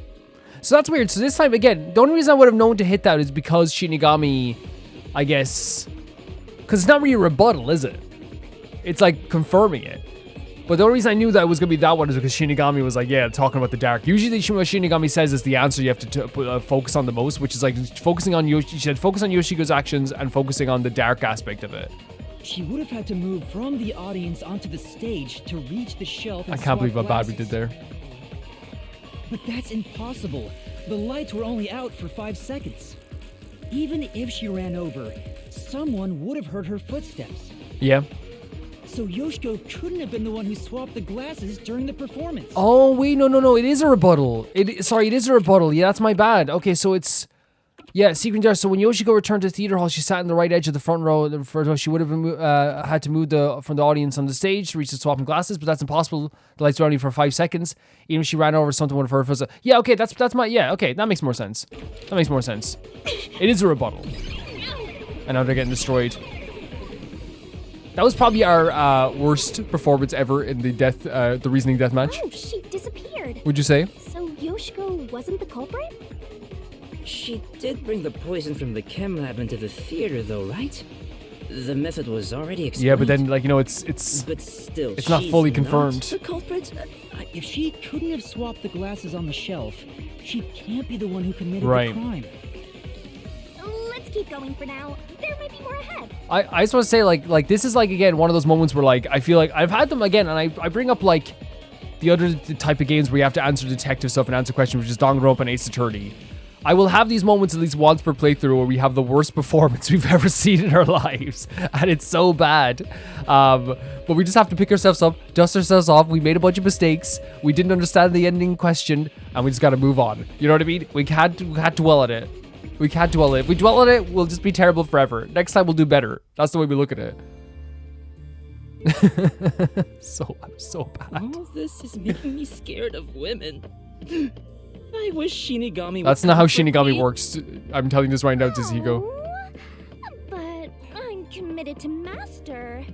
So that's weird. So this time, again, the only reason I would have known to hit that is because Shinigami, I guess... Because it's not really a rebuttal, is it? It's like confirming it. But the only reason I knew that it was going to be that one is because Shinigami was like, yeah, talking about the dark. Usually what Shinigami says is the answer you have to focus on the most, which is like focusing on she said focus on Yoshiko's actions and focusing on the dark aspect of it. She would have had to move from the audience onto the stage to reach the shelf and I can't believe how swap bad we glasses. did there. But that's impossible. The lights were only out for 5 seconds. Even if she ran over, someone would have heard her footsteps. Yeah. So Yoshiko couldn't have been the one who swapped the glasses during the performance. Oh, wait, no. It is a rebuttal. Sorry, it is a rebuttal. Yeah, that's my bad. Okay, so it's... Yeah, secret dark. So when Yoshiko returned to the theater hall, she sat in the right edge of the front row. She would have had to move from the audience on the stage to reach the swapping glasses, but that's impossible. The lights were only for 5 seconds. Even if she ran over, something would have heard her. Yeah, okay, that's my... Yeah, okay, that makes more sense. That makes more sense. It is a rebuttal. And now they're getting destroyed. That was probably our worst performance ever in the reasoning death match. Oh, she disappeared. Would you say? So Yoshiko wasn't the culprit? She did bring the poison from the chem lab into the theater, though, right? The method was already explained. Yeah, but then, like, you know, it's But still, it's not fully confirmed. The culprit? If she couldn't have swapped the glasses on the shelf, she can't be the one who committed Right. the crime. Let's keep going for now. There might be more ahead. I just want to say, like this is, like, again, one of those moments where, like, I feel like I've had them, again, and I bring up, like, the other type of games where you have to answer detective stuff and answer questions, which is Danganronpa and Ace Attorney. I will have these moments at least once per playthrough where we have the worst performance we've ever seen in our lives. And it's so bad. But we just have to pick ourselves up, dust ourselves off. We made a bunch of mistakes. We didn't understand the ending question. And we just got to move on. You know what I mean? We can't dwell on it. We can't dwell on it. If we dwell on it, we'll just be terrible forever. Next time we'll do better. That's the way we look at it. I'm so bad. All of this is making me scared of women. I wish Shinigami would That's not how comfort Shinigami me. works. I'm telling this right now, Tsuhiko. Oh, but I'm committed to Master.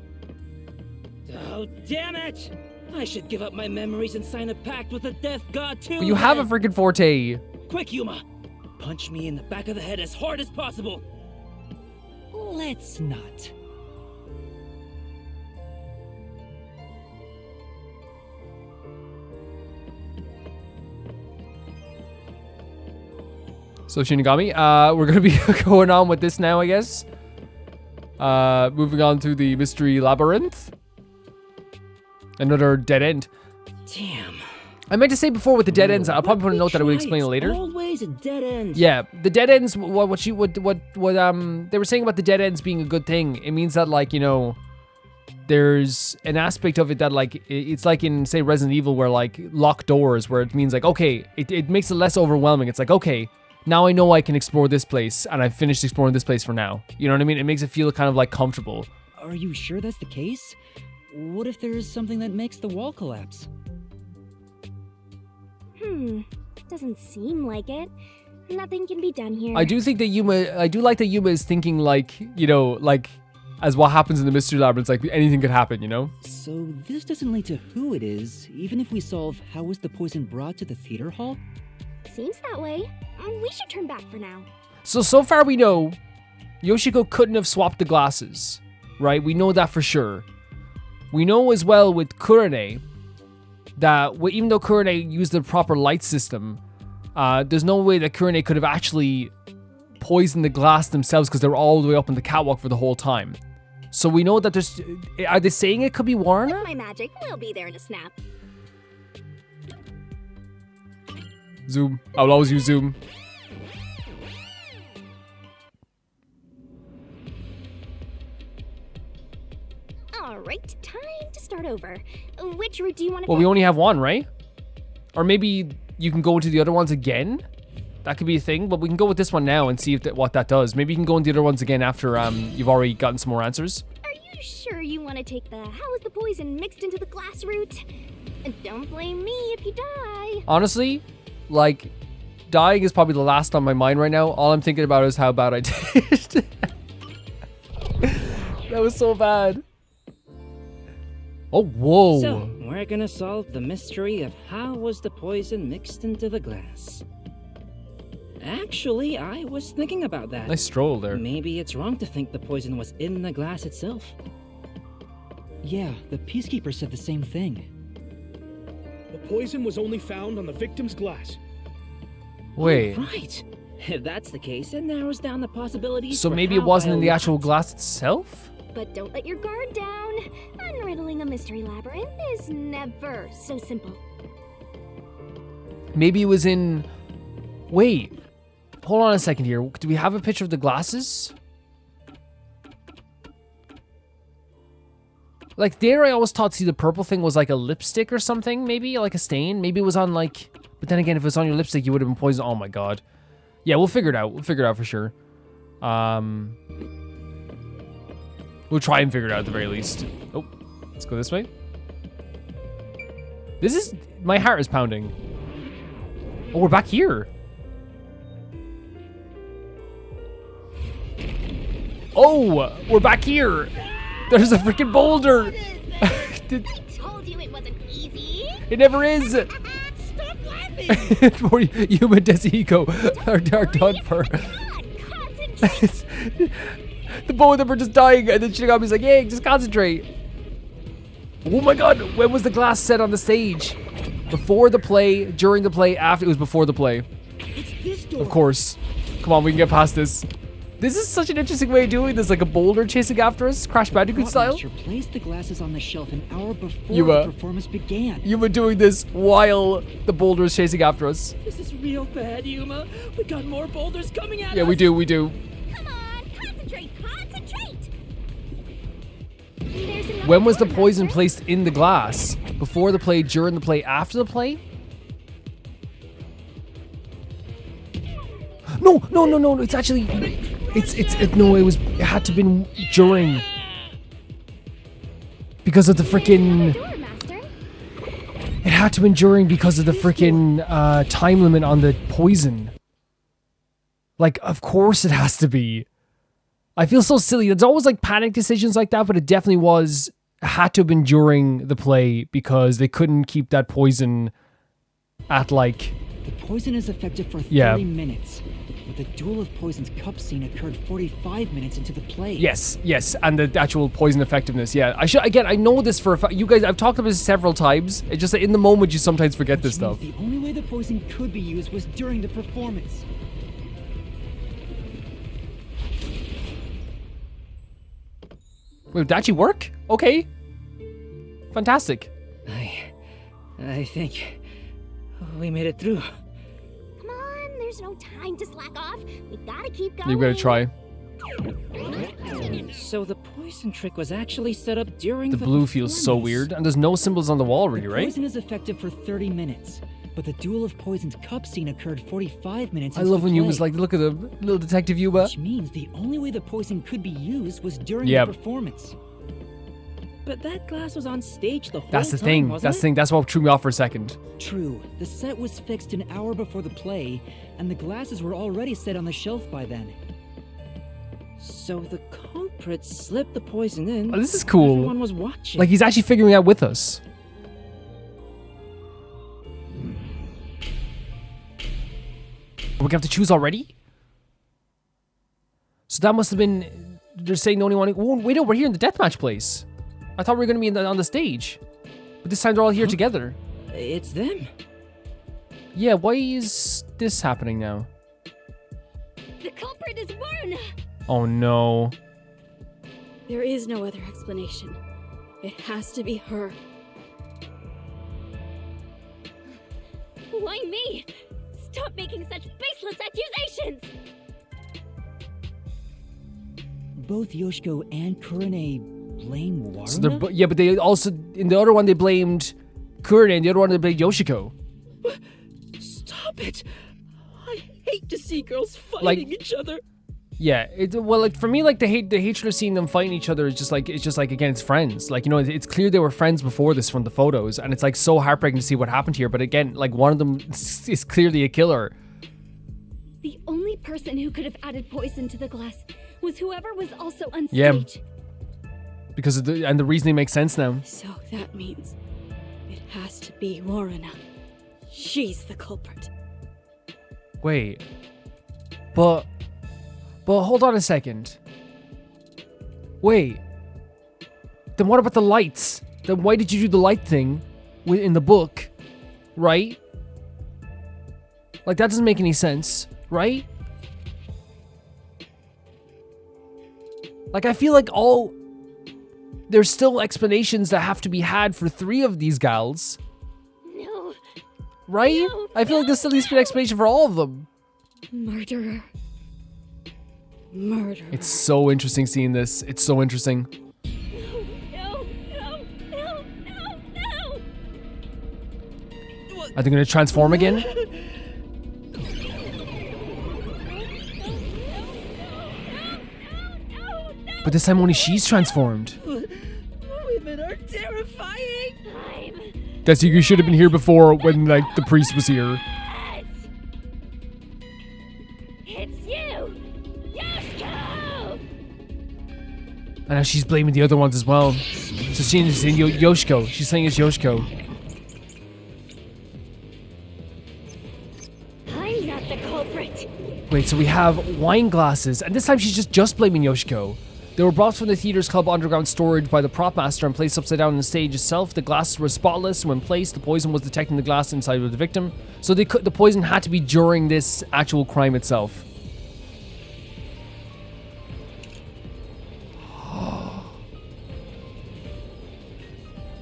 Oh, damn it! I should give up my memories and sign a pact with the Death God too. But you have a then. freaking forte. Quick, Yuma! Punch me in the back of the head as hard as possible. Let's not. So Shinigami, we're gonna be going on with this now, I guess. Moving on to the mystery labyrinth. Another dead end. Damn. I meant to say before with the dead ends. I'll probably put a note that I would explain it later. Always a dead end. Yeah, the dead ends. What they were saying about the dead ends being a good thing. It means that, like, you know, there's an aspect of it that, like, it's like in, say, Resident Evil, where, like, locked doors, where it means, like, okay, it makes it less overwhelming. It's like, okay, now I know I can explore this place, and I've finished exploring this place for now. You know what I mean? It makes it feel kind of, like, comfortable. Are you sure that's the case? What if there's something that makes the wall collapse? Doesn't seem like it. Nothing can be done here. I do think that I do like that Yuma is thinking, like, you know, like, as what happens in the mystery labyrinth, like, anything could happen, you know? So this doesn't lead to who it is, even if we solve how was the poison brought to the theater hall? Seems that way. We should turn back for now. So far we know Yoshiko couldn't have swapped the glasses, right? We know that for sure. We know as well with Kurane that even though Kurane used the proper light system, there's no way that Kurane could have actually poisoned the glass themselves because they were all the way up on the catwalk for the whole time. So we know that there's... Are they saying it could be Warner? With my magic, we'll be there in a snap. Zoom. I'll always use Zoom. Alright, time to start over. Which route do you want to Well, we only have one, right? Or maybe you can go into the other ones again? That could be a thing, but we can go with this one now and see if what that does. Maybe you can go into the other ones again after you've already gotten some more answers. Are you sure you want to take the how is the poison mixed into the glass route? And don't blame me if you die. Honestly, like, dying is probably the last on my mind right now. All I'm thinking about is how bad I did. That was so bad. Oh, whoa. So, we're gonna solve the mystery of how was the poison mixed into the glass. Actually, I was thinking about that. Nice stroll there. Maybe it's wrong to think the poison was in the glass itself. Yeah, the Peacekeeper said the same thing. The poison was only found on the victim's glass. Wait. Right. If that's the case, it narrows down the possibilities. So for maybe it how wasn't in the I'll- actual glass itself? But don't let your guard down. Unriddling a mystery labyrinth is never so simple. Maybe it was in... Wait. Hold on a second here. Do we have a picture of the glasses? Like, there I always thought, see, the purple thing was like a lipstick or something, maybe? Like a stain? Maybe it was on, like... But then again, if it was on your lipstick, you would have been poisoned. Oh my god. Yeah, we'll figure it out. We'll figure it out for sure. We'll try and figure it out at the very least. Oh, let's go this way. This is... My heart is pounding. Oh, we're back here. Oh, we're back here. There's a freaking boulder. I told you it wasn't easy. It never is. Stop laughing. For Yuma and Tsuhiko are done for. Concentrate. The both of them are just dying, and then Shinigami's like, "Hey, just concentrate." Oh my god, when was the glass set on the stage? Before the play, during the play, after? It was before the play. It's this door. Of course. Come on, we can get past this. This is such an interesting way of doing this, like a boulder chasing after us, Crash Bandicoot style. Master placed the glasses on the shelf an hour before You, the performance began. You were doing this while the boulder is chasing after us. This is real bad, Yuma. We got more boulders coming at us. Yeah, we do. Come on, concentrate! There's another When was the door, poison Master. placed in the glass? Before the play, during the play, after the play? No, it's actually, it had to have been during. Because of the freaking, Door, Master. it had to have been during because of the freaking time limit on the poison. Like, of course it has to be. I feel so silly. It's always like panic decisions like that, but it definitely had to have been during the play because they couldn't keep that poison at like... The poison is effective for 30 Yeah. minutes, but the Duel of Poisons cup scene occurred 45 minutes into the play. Yes, and the actual poison effectiveness, yeah. I know this for a fact. You guys, I've talked about this several times. It's just that in the moment you sometimes forget this Which means stuff. the only way the poison could be used was during the performance. Wait, did that actually work? Okay. Fantastic. I think we made it through. Come on, there's no time to slack off. We gotta keep going. You gotta try. So the poison trick was actually set up during The blue feels so performance. weird, and there's no symbols on the wall, really, The right? poison is effective for 30 minutes, but the Duel of Poisons cup scene occurred 45 minutes I into love the when play. Yuma's like, look at the little detective Yuma. Which means the only way the poison could be used was during Yep. the performance. But that glass was on stage the whole That's the time, thing. wasn't That's the it? thing. That's what threw me off for a second. True, the set was fixed an hour before the play, and the glasses were already set on the shelf by then. So the culprit slipped the poison in. Oh, this is while cool. Everyone was watching. Like, he's actually figuring it out with us. We're gonna have to choose already? So that must have been... They're saying the only one... Oh, wait, no, we're here in the deathmatch place. I thought we were gonna be on the stage. But this time they're all here together. It's them. Yeah, why is this happening now? The culprit is Warren! Oh, no. There is no other explanation. It has to be her. Why me? Stop making such baseless accusations! Both Yoshiko and Kurane blame Waruna? So they're... Yeah, but they also... In the other one, they blamed Kurane, and the other one, they blamed Yoshiko. Stop it! I hate to see girls fighting Like- each other. Yeah, well, like for me, like the hatred of seeing them fighting each other is just like again, it's friends. Like, you know, it's clear they were friends before this from the photos, and it's like so heartbreaking to see what happened here. But again, like one of them is clearly a killer. The only person who could have added poison to the glass was whoever was also on Yeah. stage. Because of the reasoning makes sense now. So that means it has to be Warrena. She's the culprit. Wait, but hold on a second. Wait, then what about the lights? Then why did you do the light thing in the book, right? Like that doesn't make any sense, right? Like I feel like there's still explanations that have to be had for 3 of these gals, No. right? No, I feel like there still needs to be an explanation for all of them. Murderer. Murderer. It's so interesting seeing this. It's so interesting. No, no, no, no, no! Are they going to transform again? But this time only she's transformed. Women are terrifying. That's you should have been here before when like the priest was here. It's you! Yoshiko! And now she's blaming the other ones as well. So she's saying Yoshiko. She's saying it's Yoshiko. I'm not the culprit. Wait, so we have wine glasses, and this time she's just blaming Yoshiko. They were brought from the theater's club underground storage by the prop master and placed upside down on the stage itself. The glasses were spotless. When placed, the poison was detecting the glass inside of the victim. So the poison had to be during this actual crime itself.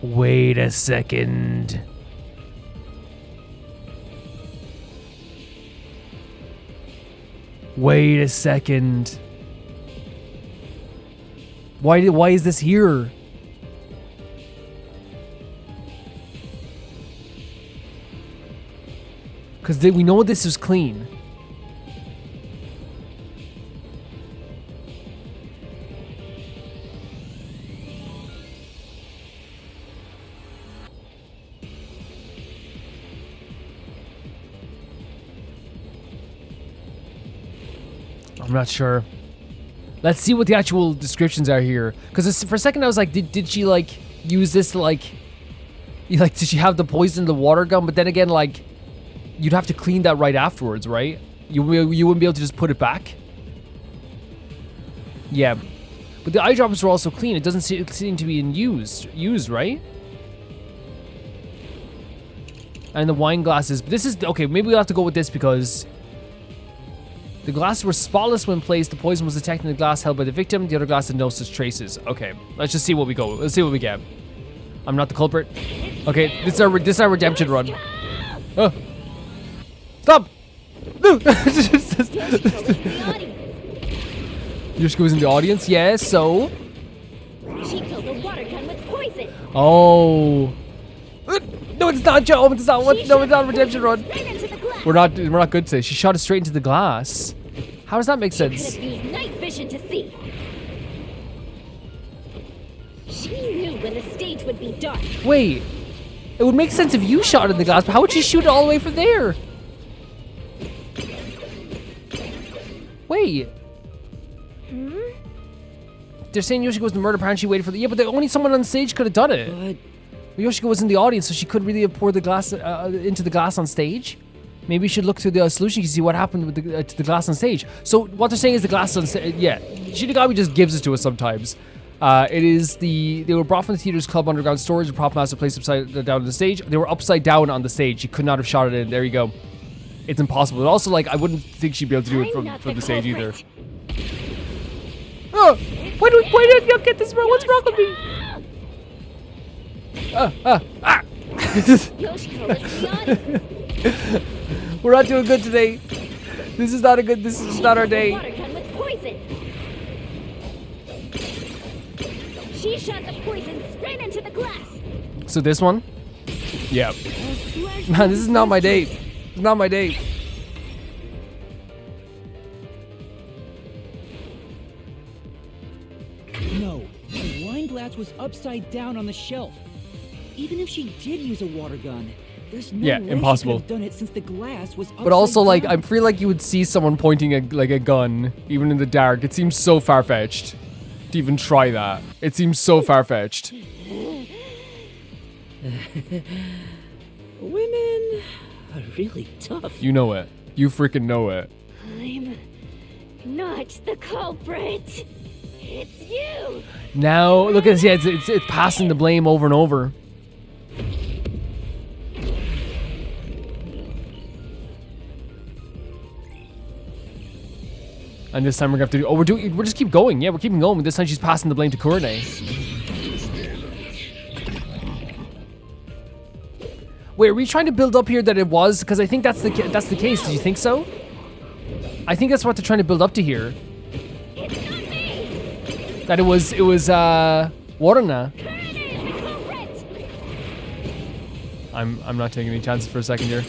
Wait a second. Wait a second. Why is this here? Because we know this was clean. I'm not sure. Let's see what the actual descriptions are here. Because for a second I was like, did she like use this to like did she have the poison in the water gun? But then again, like, you'd have to clean that right afterwards, right? You wouldn't be able to just put it back. Yeah, but the eyedrops are also clean. It doesn't seem to be used, right? And the wine glasses. This is okay. Maybe we'll have to go with this because the glasses were spotless when placed. The poison was detected in the glass held by the victim. The other glass had no such traces. Okay, let's just see what we go. Let's see what we get. I'm not the culprit. Okay, this is our redemption run. Oh. Stop! No! Yoshiko was in the audience? Yeah, so? She killed a water gun with poison. Oh. No, it's not, Joe. It's not. No, it's not a redemption run. We're not good today. She shot it straight into the glass. How does that make sense? Could have used night vision to see. She knew when the stage would be dark. Wait. It would make sense if you shot it in the glass, but how would she shoot it all the way from there? Wait. They're saying Yoshiko was the murder part and she waited for the... Yeah, but only someone on stage could have done it. But Yoshiko was in the audience, so she couldn't really have poured the glass into the glass on stage. Maybe we should look through the solution to see what happened with to the glass on stage. So what they're saying is the glass on stage... Yeah, Shinigami just gives it to us sometimes. They were brought from the theater's club underground storage. The prop master placed upside down on the stage. They were upside down on the stage. She could not have shot it in. There you go. It's impossible. And also, like, I wouldn't think she'd be able to do it from the stage either. Oh, why did you get this wrong? What's wrong with me? We're not doing good today. This is not our day. Water gun with poison. She shot the poison straight into the glass. So this one? Yeah. Man, this is not my day. It's not my day. No, the wine glass was upside down on the shelf. Even if she did use a water gun, there's no way impossible. she could have done it since the glass was upside But also, like, down. I feel like you would see someone pointing a gun, even in the dark. It seems so far-fetched to even try that. It seems so far-fetched. women are really tough. You know it. You freaking know it. I'm not the culprit. It's you. Now, look at this. Yeah, it's passing the blame over and over. And this time we're gonna have to do. Oh, we're just keep going. Yeah, we're keeping going. This time she's passing the blame to Kurone. Wait, are we trying to build up here that it was? Because I think that's the case. Do you think so? I think that's what they're trying to build up to here. That it was Warna. I'm not taking any chances for a second here.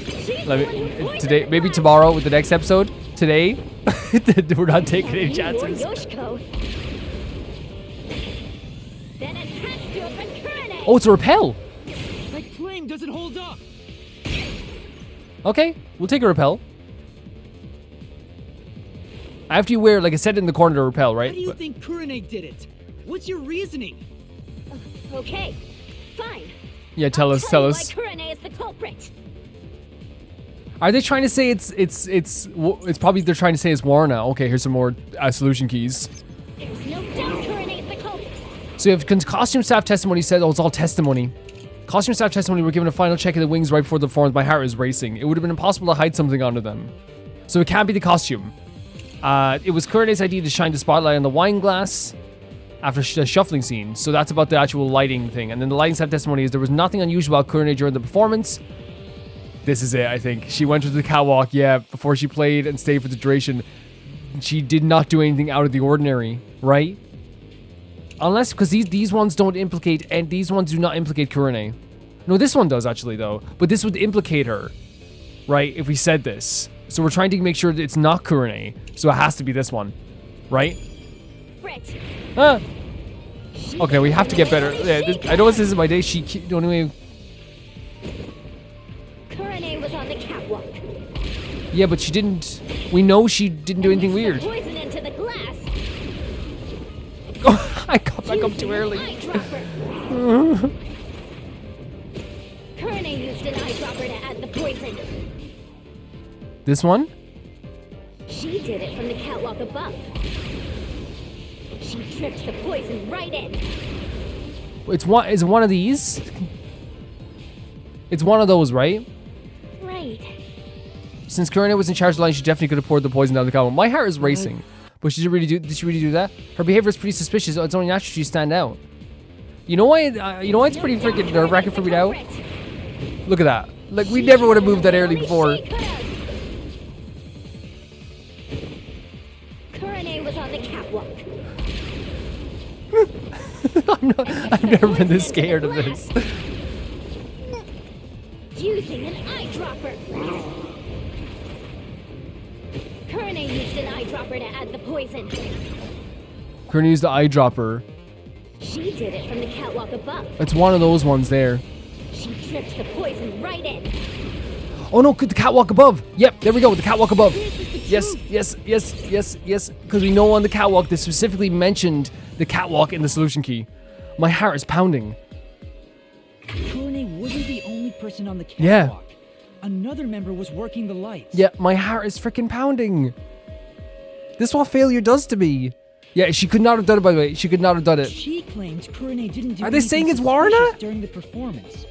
Today, maybe tomorrow with the next episode. Today, we're not taking any chances. Oh, it's a repel. That flame doesn't hold up. Okay, we'll take a repel. After you wear, like I said in the corner, to repel, right? Why do you think Kurone did it? What's your reasoning? Okay, fine. Yeah, tell us. Why Kurone is the culprit. Are they trying to say it's probably they're trying to say it's Warna. Okay, here's some more solution keys. There's no doubt Kurone is the culprit. So you have costume staff testimony said, oh, it's all testimony. Costume staff testimony were given a final check of the wings right before the performance. My heart was racing. It would have been impossible to hide something under them. So it can't be the costume. It was Kurone's idea to shine the spotlight on the wine glass after the shuffling scene. So that's about the actual lighting thing. And then the lighting staff testimony is there was nothing unusual about Kurone during the performance. This is it, I think. She went to the catwalk, yeah, before she played and stayed for the duration. she did not do anything out of the ordinary, right? Unless, because these ones don't implicate, and these ones do not implicate Kurone. No, this one does actually though, but this would implicate her, right? If we said this. So we're trying to make sure that it's not Kurone, so it has to be this one, right? Brett. Ah. Okay, we have to get better. Yeah, I know this isn't my day. Don't even. Kurone was on the catwalk. Yeah, but she didn't. We know she didn't do anything weird. Poison into the glass. Oh, I got back up too early. Eyedropper. Kurone used an eyedropper to add the poison. This one? She did it from the catwalk above. She dripped the poison right in. It's one. Is it one of these? It's one of those, right? Right. Since Kurone was in charge of the line, she definitely could have poured the poison down the catwalk. My heart is racing, but she did she really do that? Her behavior is pretty suspicious. It's only natural she stand out. You know why? You know why it's pretty freaking nerve-wracking for me now? Look at that. Like we never would have moved that early before. Kurone was on the catwalk. I've never been this scared of this. Using an eyedropper. Kurone used an eyedropper to add the poison. Kurone used the eyedropper. She did it from the catwalk above. It's one of those ones there. She dripped the poison right in. Oh no, the catwalk above. Yep, there we go, the catwalk above. Yes. Because we know on the catwalk, they specifically mentioned the catwalk in the solution key. My heart is pounding. Kurone wasn't the only person on the catwalk. Yeah. Another member was working the lights. Yeah, my heart is freaking pounding. This is what failure does to me. Yeah, she could not have done it, by the way. She could not have done it. She claims Kurone didn't do Are they saying it's Warna? suspicious during the performance.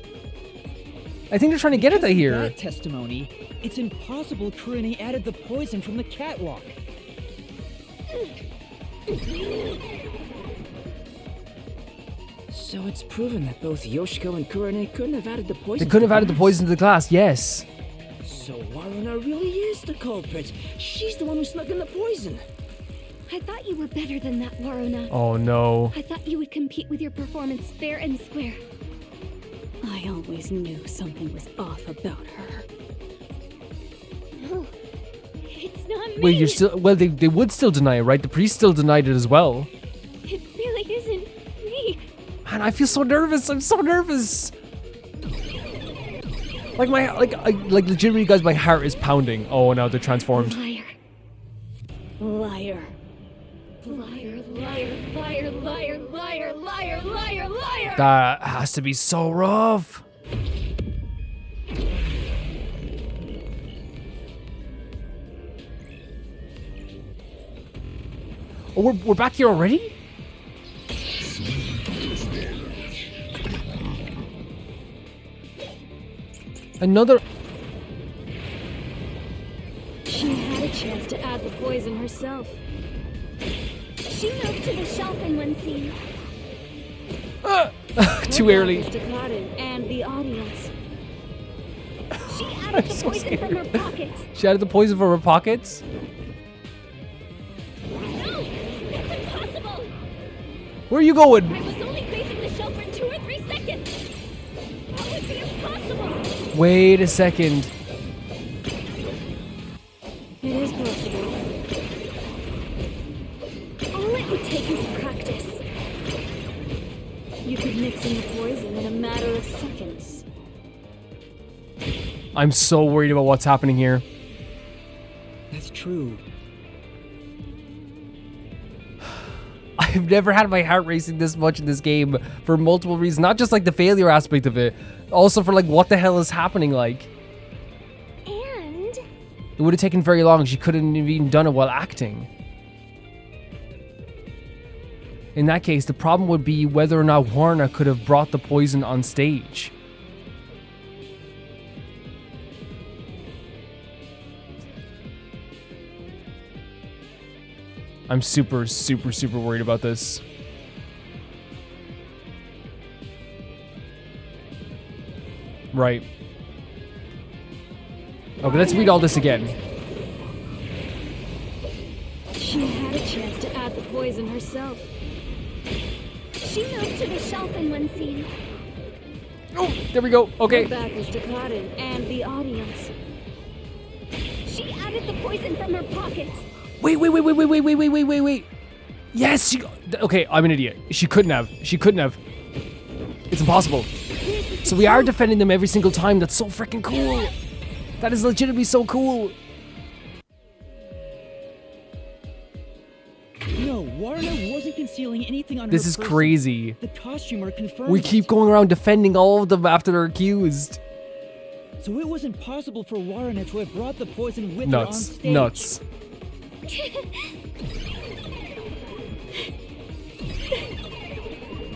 I think they're trying to get at that Because of here. that testimony, it's impossible Kurone added the poison from the catwalk. So it's proven that both Yoshiko and Kurone couldn't have added the poison. They couldn't to have added the glass. poison to the glass, yes. So Waruna really is the culprit. She's the one who snuck in the poison. I thought you were better than that, Waruna. Oh no. I thought you would compete with your performance fair and square. I always knew something was off about her. No, it's not me. Wait, you're still. Well, they would still deny it, right? The priest still denied it as well. It really isn't me. Man, I feel so nervous. I'm so nervous. Like legitimately, guys, my heart is pounding. Oh, now they're transformed. Liar. Liar. Liar, liar, liar, liar, liar, liar, liar, liar. That has to be so rough. Oh, we're back here already? Another. She had a chance to add the poison herself. She moved to the shelf in one scene. Too early. Mr. Cotton and the audience. She added the so poison from her scared. pockets. She added the poison from her pockets? No, that's impossible. Where are you going? I was only facing the shelf for 2 or 3 seconds. That would be impossible. Wait a second. It is possible. All it would take is practice. You could mix in the poison in a matter of seconds. I'm so worried about what's happening here. That's true. I've never had my heart racing this much in this game for multiple reasons. Not just like the failure aspect of it, also for like what the hell is happening like. And It would have taken very long. She couldn't have even done it while acting. In that case, the problem would be whether or not Warner could have brought the poison on stage. I'm super worried about this. Right. Okay, let's read all this again. poison herself. She moved to the shelf in one scene. Oh, there we go. Okay. Her back was to Karin and the audience. She added the poison from her pocket. Wait. Yes, okay, I'm an idiot. She couldn't have. It's impossible. So we are defending them every single time. That's so freaking cool. That is legitimately so cool. No, Warner wasn't concealing anything on This her is person. crazy. The costumer confirmed We it. keep going around defending all of them after they're accused. So it wasn't possible for Warner to have brought the poison with her on stage. Nuts.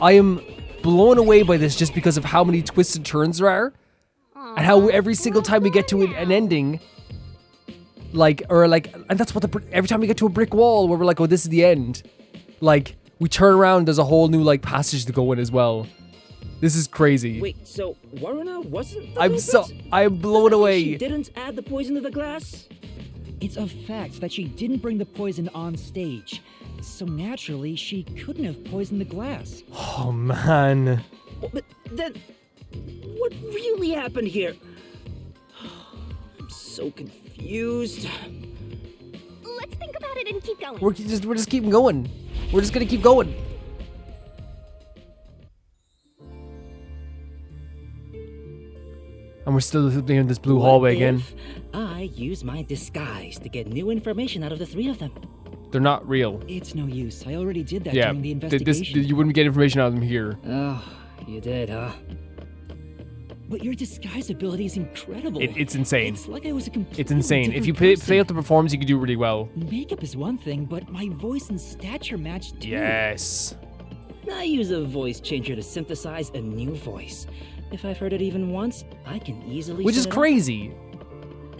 I am blown away by this just because of how many twists and turns there are. And how every single time we get to an ending, and that's what every time we get to a brick wall where we're like, oh, this is the end. Like, we turn around, there's a whole new, like, passage to go in as well. This is crazy. Wait, so Waruna wasn't the I'm blown She away. didn't add the poison to the glass? It's a fact that she didn't bring the poison on stage. So naturally, she couldn't have poisoned the glass. Oh, man. Well, but then, what really happened here? I'm so confused. Let's think about it and keep going. We're just keeping going. We're just gonna keep going. And we're still in this blue hallway again. If I use my disguise to get new information out of the three of them? They're not real. It's no use. I already did that Yeah, during the investigation. you wouldn't get information out of them here. Oh, you did, huh? But your disguise ability is incredible. It's insane. It's like I was a completely It's insane. If you different play person. out the performance, you can do really well. Makeup is one thing, but my voice and stature match too. Yes. I use a voice changer to synthesize a new voice. If I've heard it even once, I can easily Which is set it up. crazy.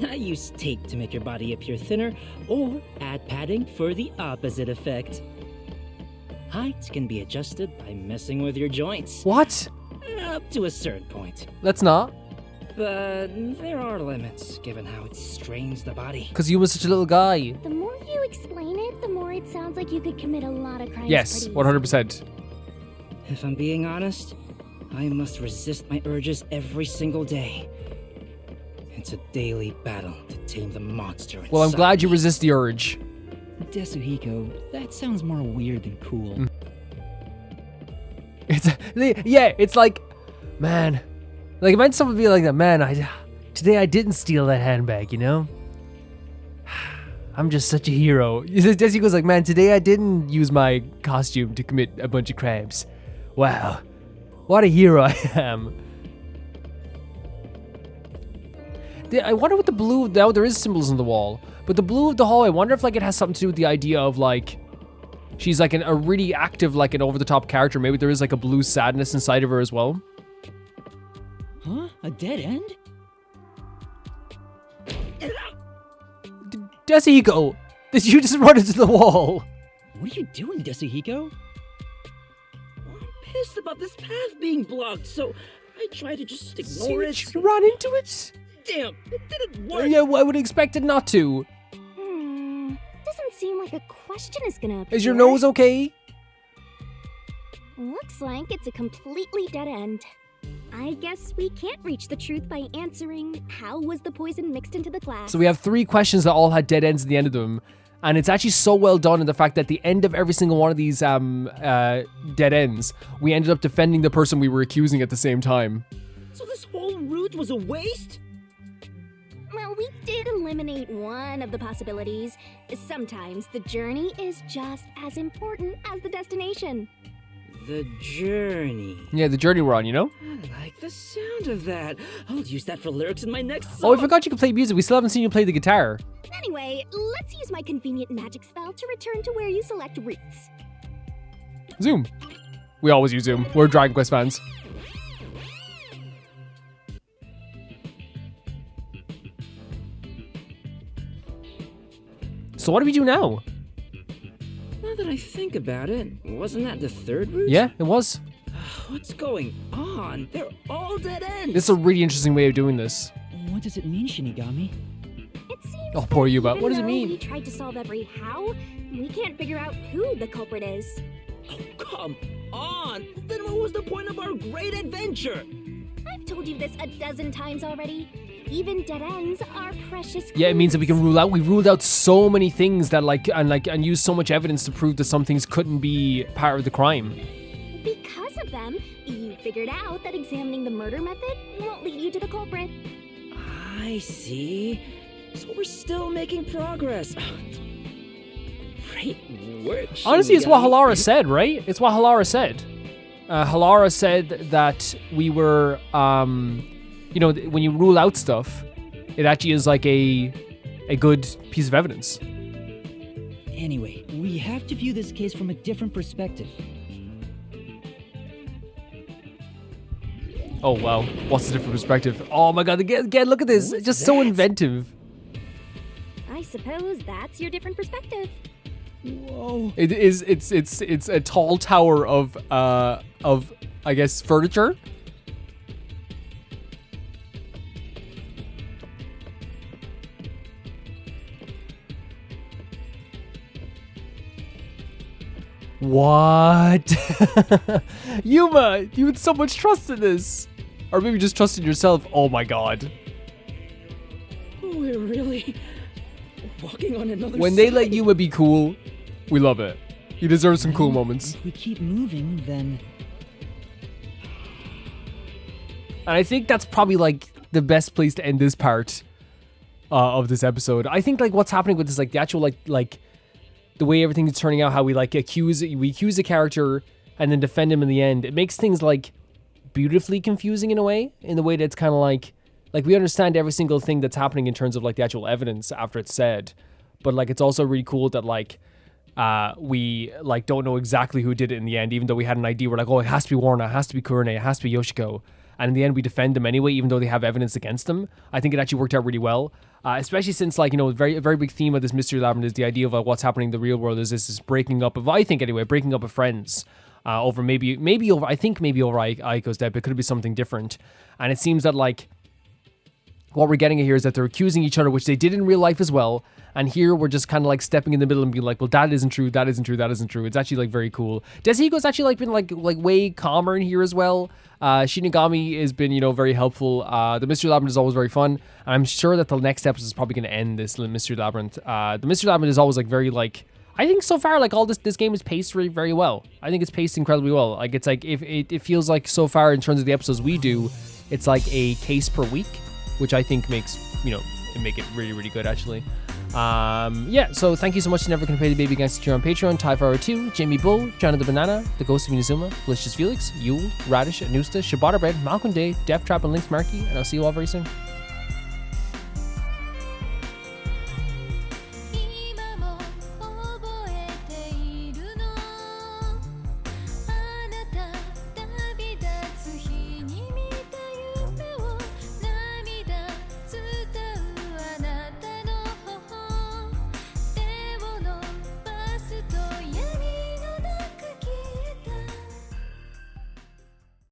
I use tape to make your body appear thinner, or add padding for the opposite effect. Height can be adjusted by messing with your joints, What? up to a certain point. Let's not. But there are limits, given how it strains the body. Because you were such a little guy. The more you explain it, the more it sounds like you could commit a lot of crimes. Yes, pretty 100%. If I'm being honest, I must resist my urges every single day. It's a daily battle to tame the monster inside. Well, I'm glad you resist the urge. Desuhiko, that sounds more weird than cool. It's like, man. Like, imagine someone be like that, man, today I didn't steal that handbag, you know? I'm just such a hero. Desuhiko's like, man, today I didn't use my costume to commit a bunch of crimes. Wow. What a hero I am. I wonder what the blue, now there is symbols on the wall, but the blue of the hall, I wonder if like it has something to do with the idea of like, she's like a really active, like an over-the-top character. Maybe there is like a blue sadness inside of her as well. Huh? A dead end? Desuhiko, did you just run into the wall? What are you doing, Desuhiko? I'm pissed about this path being blocked, so I try to just ignore it. You ran into it? Damn, it didn't work. Yeah, well, I would expect it not to. Doesn't seem like a question is gonna appear. Is your nose okay? Looks like it's a completely dead end. I guess we can't reach the truth by answering how was the poison mixed into the glass. So we have 3 questions that all had dead ends at the end of them. And it's actually so well done in the fact that at the end of every single one of these dead ends, we ended up defending the person we were accusing at the same time. So this whole route was a waste? Well, we did eliminate one of the possibilities. Sometimes the journey is just as important as the destination. The journey. Yeah, the journey we're on, you know? I like the sound of that. I'll use that for lyrics in my next song. Oh, I forgot you could play music. We still haven't seen you play the guitar. Anyway, let's use my convenient magic spell to return to where you select routes. Zoom. We always use Zoom. We're Dragon Quest fans. So what do we do now? Now that I think about it, wasn't that the third route? Yeah, it was. What's going on? They're all dead ends. This is a really interesting way of doing this. What does it mean, Shinigami? It It seems Oh, poor that Yuma. even What does it though mean? We tried to solve every how. We can't figure out who the culprit is. Oh, come on! Then what was the point of our great adventure? I've told you this a dozen times already. Even dead ends are precious. Yeah, it means that we can rule out. We ruled out so many things that and use so much evidence to prove that some things couldn't be part of the crime. Because of them, you figured out that examining the murder method won't lead you to the culprit. I see. So we're still making progress. Great work. Honestly, it's what Shinigami. Halara said, right? It's what Halara said. Halara said that we were, when you rule out stuff, it actually is like a good piece of evidence. Anyway, we have to view this case from a different perspective. Oh, wow. What's the different perspective? Oh my god, again, look at this. It's just so that? inventive. I suppose that's your different perspective. Whoa. It's a tall tower of I guess furniture. What? Yuma, you had so much trust in this. Or maybe just trust in yourself. Oh my god. We're really walking on another When they side. let Yuma be cool, we love it. He deserves some cool moments. If we keep moving, then And I think that's probably like the best place to end this part of this episode. I think like what's happening with this, like the actual like the way everything is turning out, how we accuse a character and then defend him in the end. It makes things like beautifully confusing in a way that it's kind of like we understand every single thing that's happening in terms of like the actual evidence after it's said, but like it's also really cool that like we like don't know exactly who did it in the end, even though we had an idea. We're like, oh, it has to be Warna, it has to be Kurone, it has to be Yoshiko. And in the end, we defend them anyway, even though they have evidence against them. I think it actually worked out really well, especially since, like, a very big theme of this Mystery Labyrinth is the idea of what's happening in the real world is this breaking up of, I think anyway, breaking up of friends over maybe over Aiko's death, but it could be something different. And it seems that, like, what we're getting at here is that they're accusing each other, which they did in real life as well. And here we're just kind of like stepping in the middle and being like, well, that isn't true, that isn't true, that isn't true. It's actually like very cool. Deshigo's actually like been like way calmer in here as well. Shinigami has been, very helpful. The Mystery Labyrinth is always very fun. And I'm sure that the next episode is probably going to end this Mystery Labyrinth. The Mystery Labyrinth is always like very like, I think so far like all this game is paced very, very well. I think it's paced incredibly well. Like it's like if it feels like so far in terms of the episodes we do, it's like a case per week, which I think makes, make it really, really good actually. So thank you so much to Never Gonna Pay the Baby Gangster here on Patreon, Tyfire2, Jamie Bull, Johnny the Banana, The Ghost of Inazuma, Felicious Felix, Yule, Radish, Anusta, Shibata Bread, Malcolm Day, Death Trap, and Lynx Markey, and I'll see you all very soon.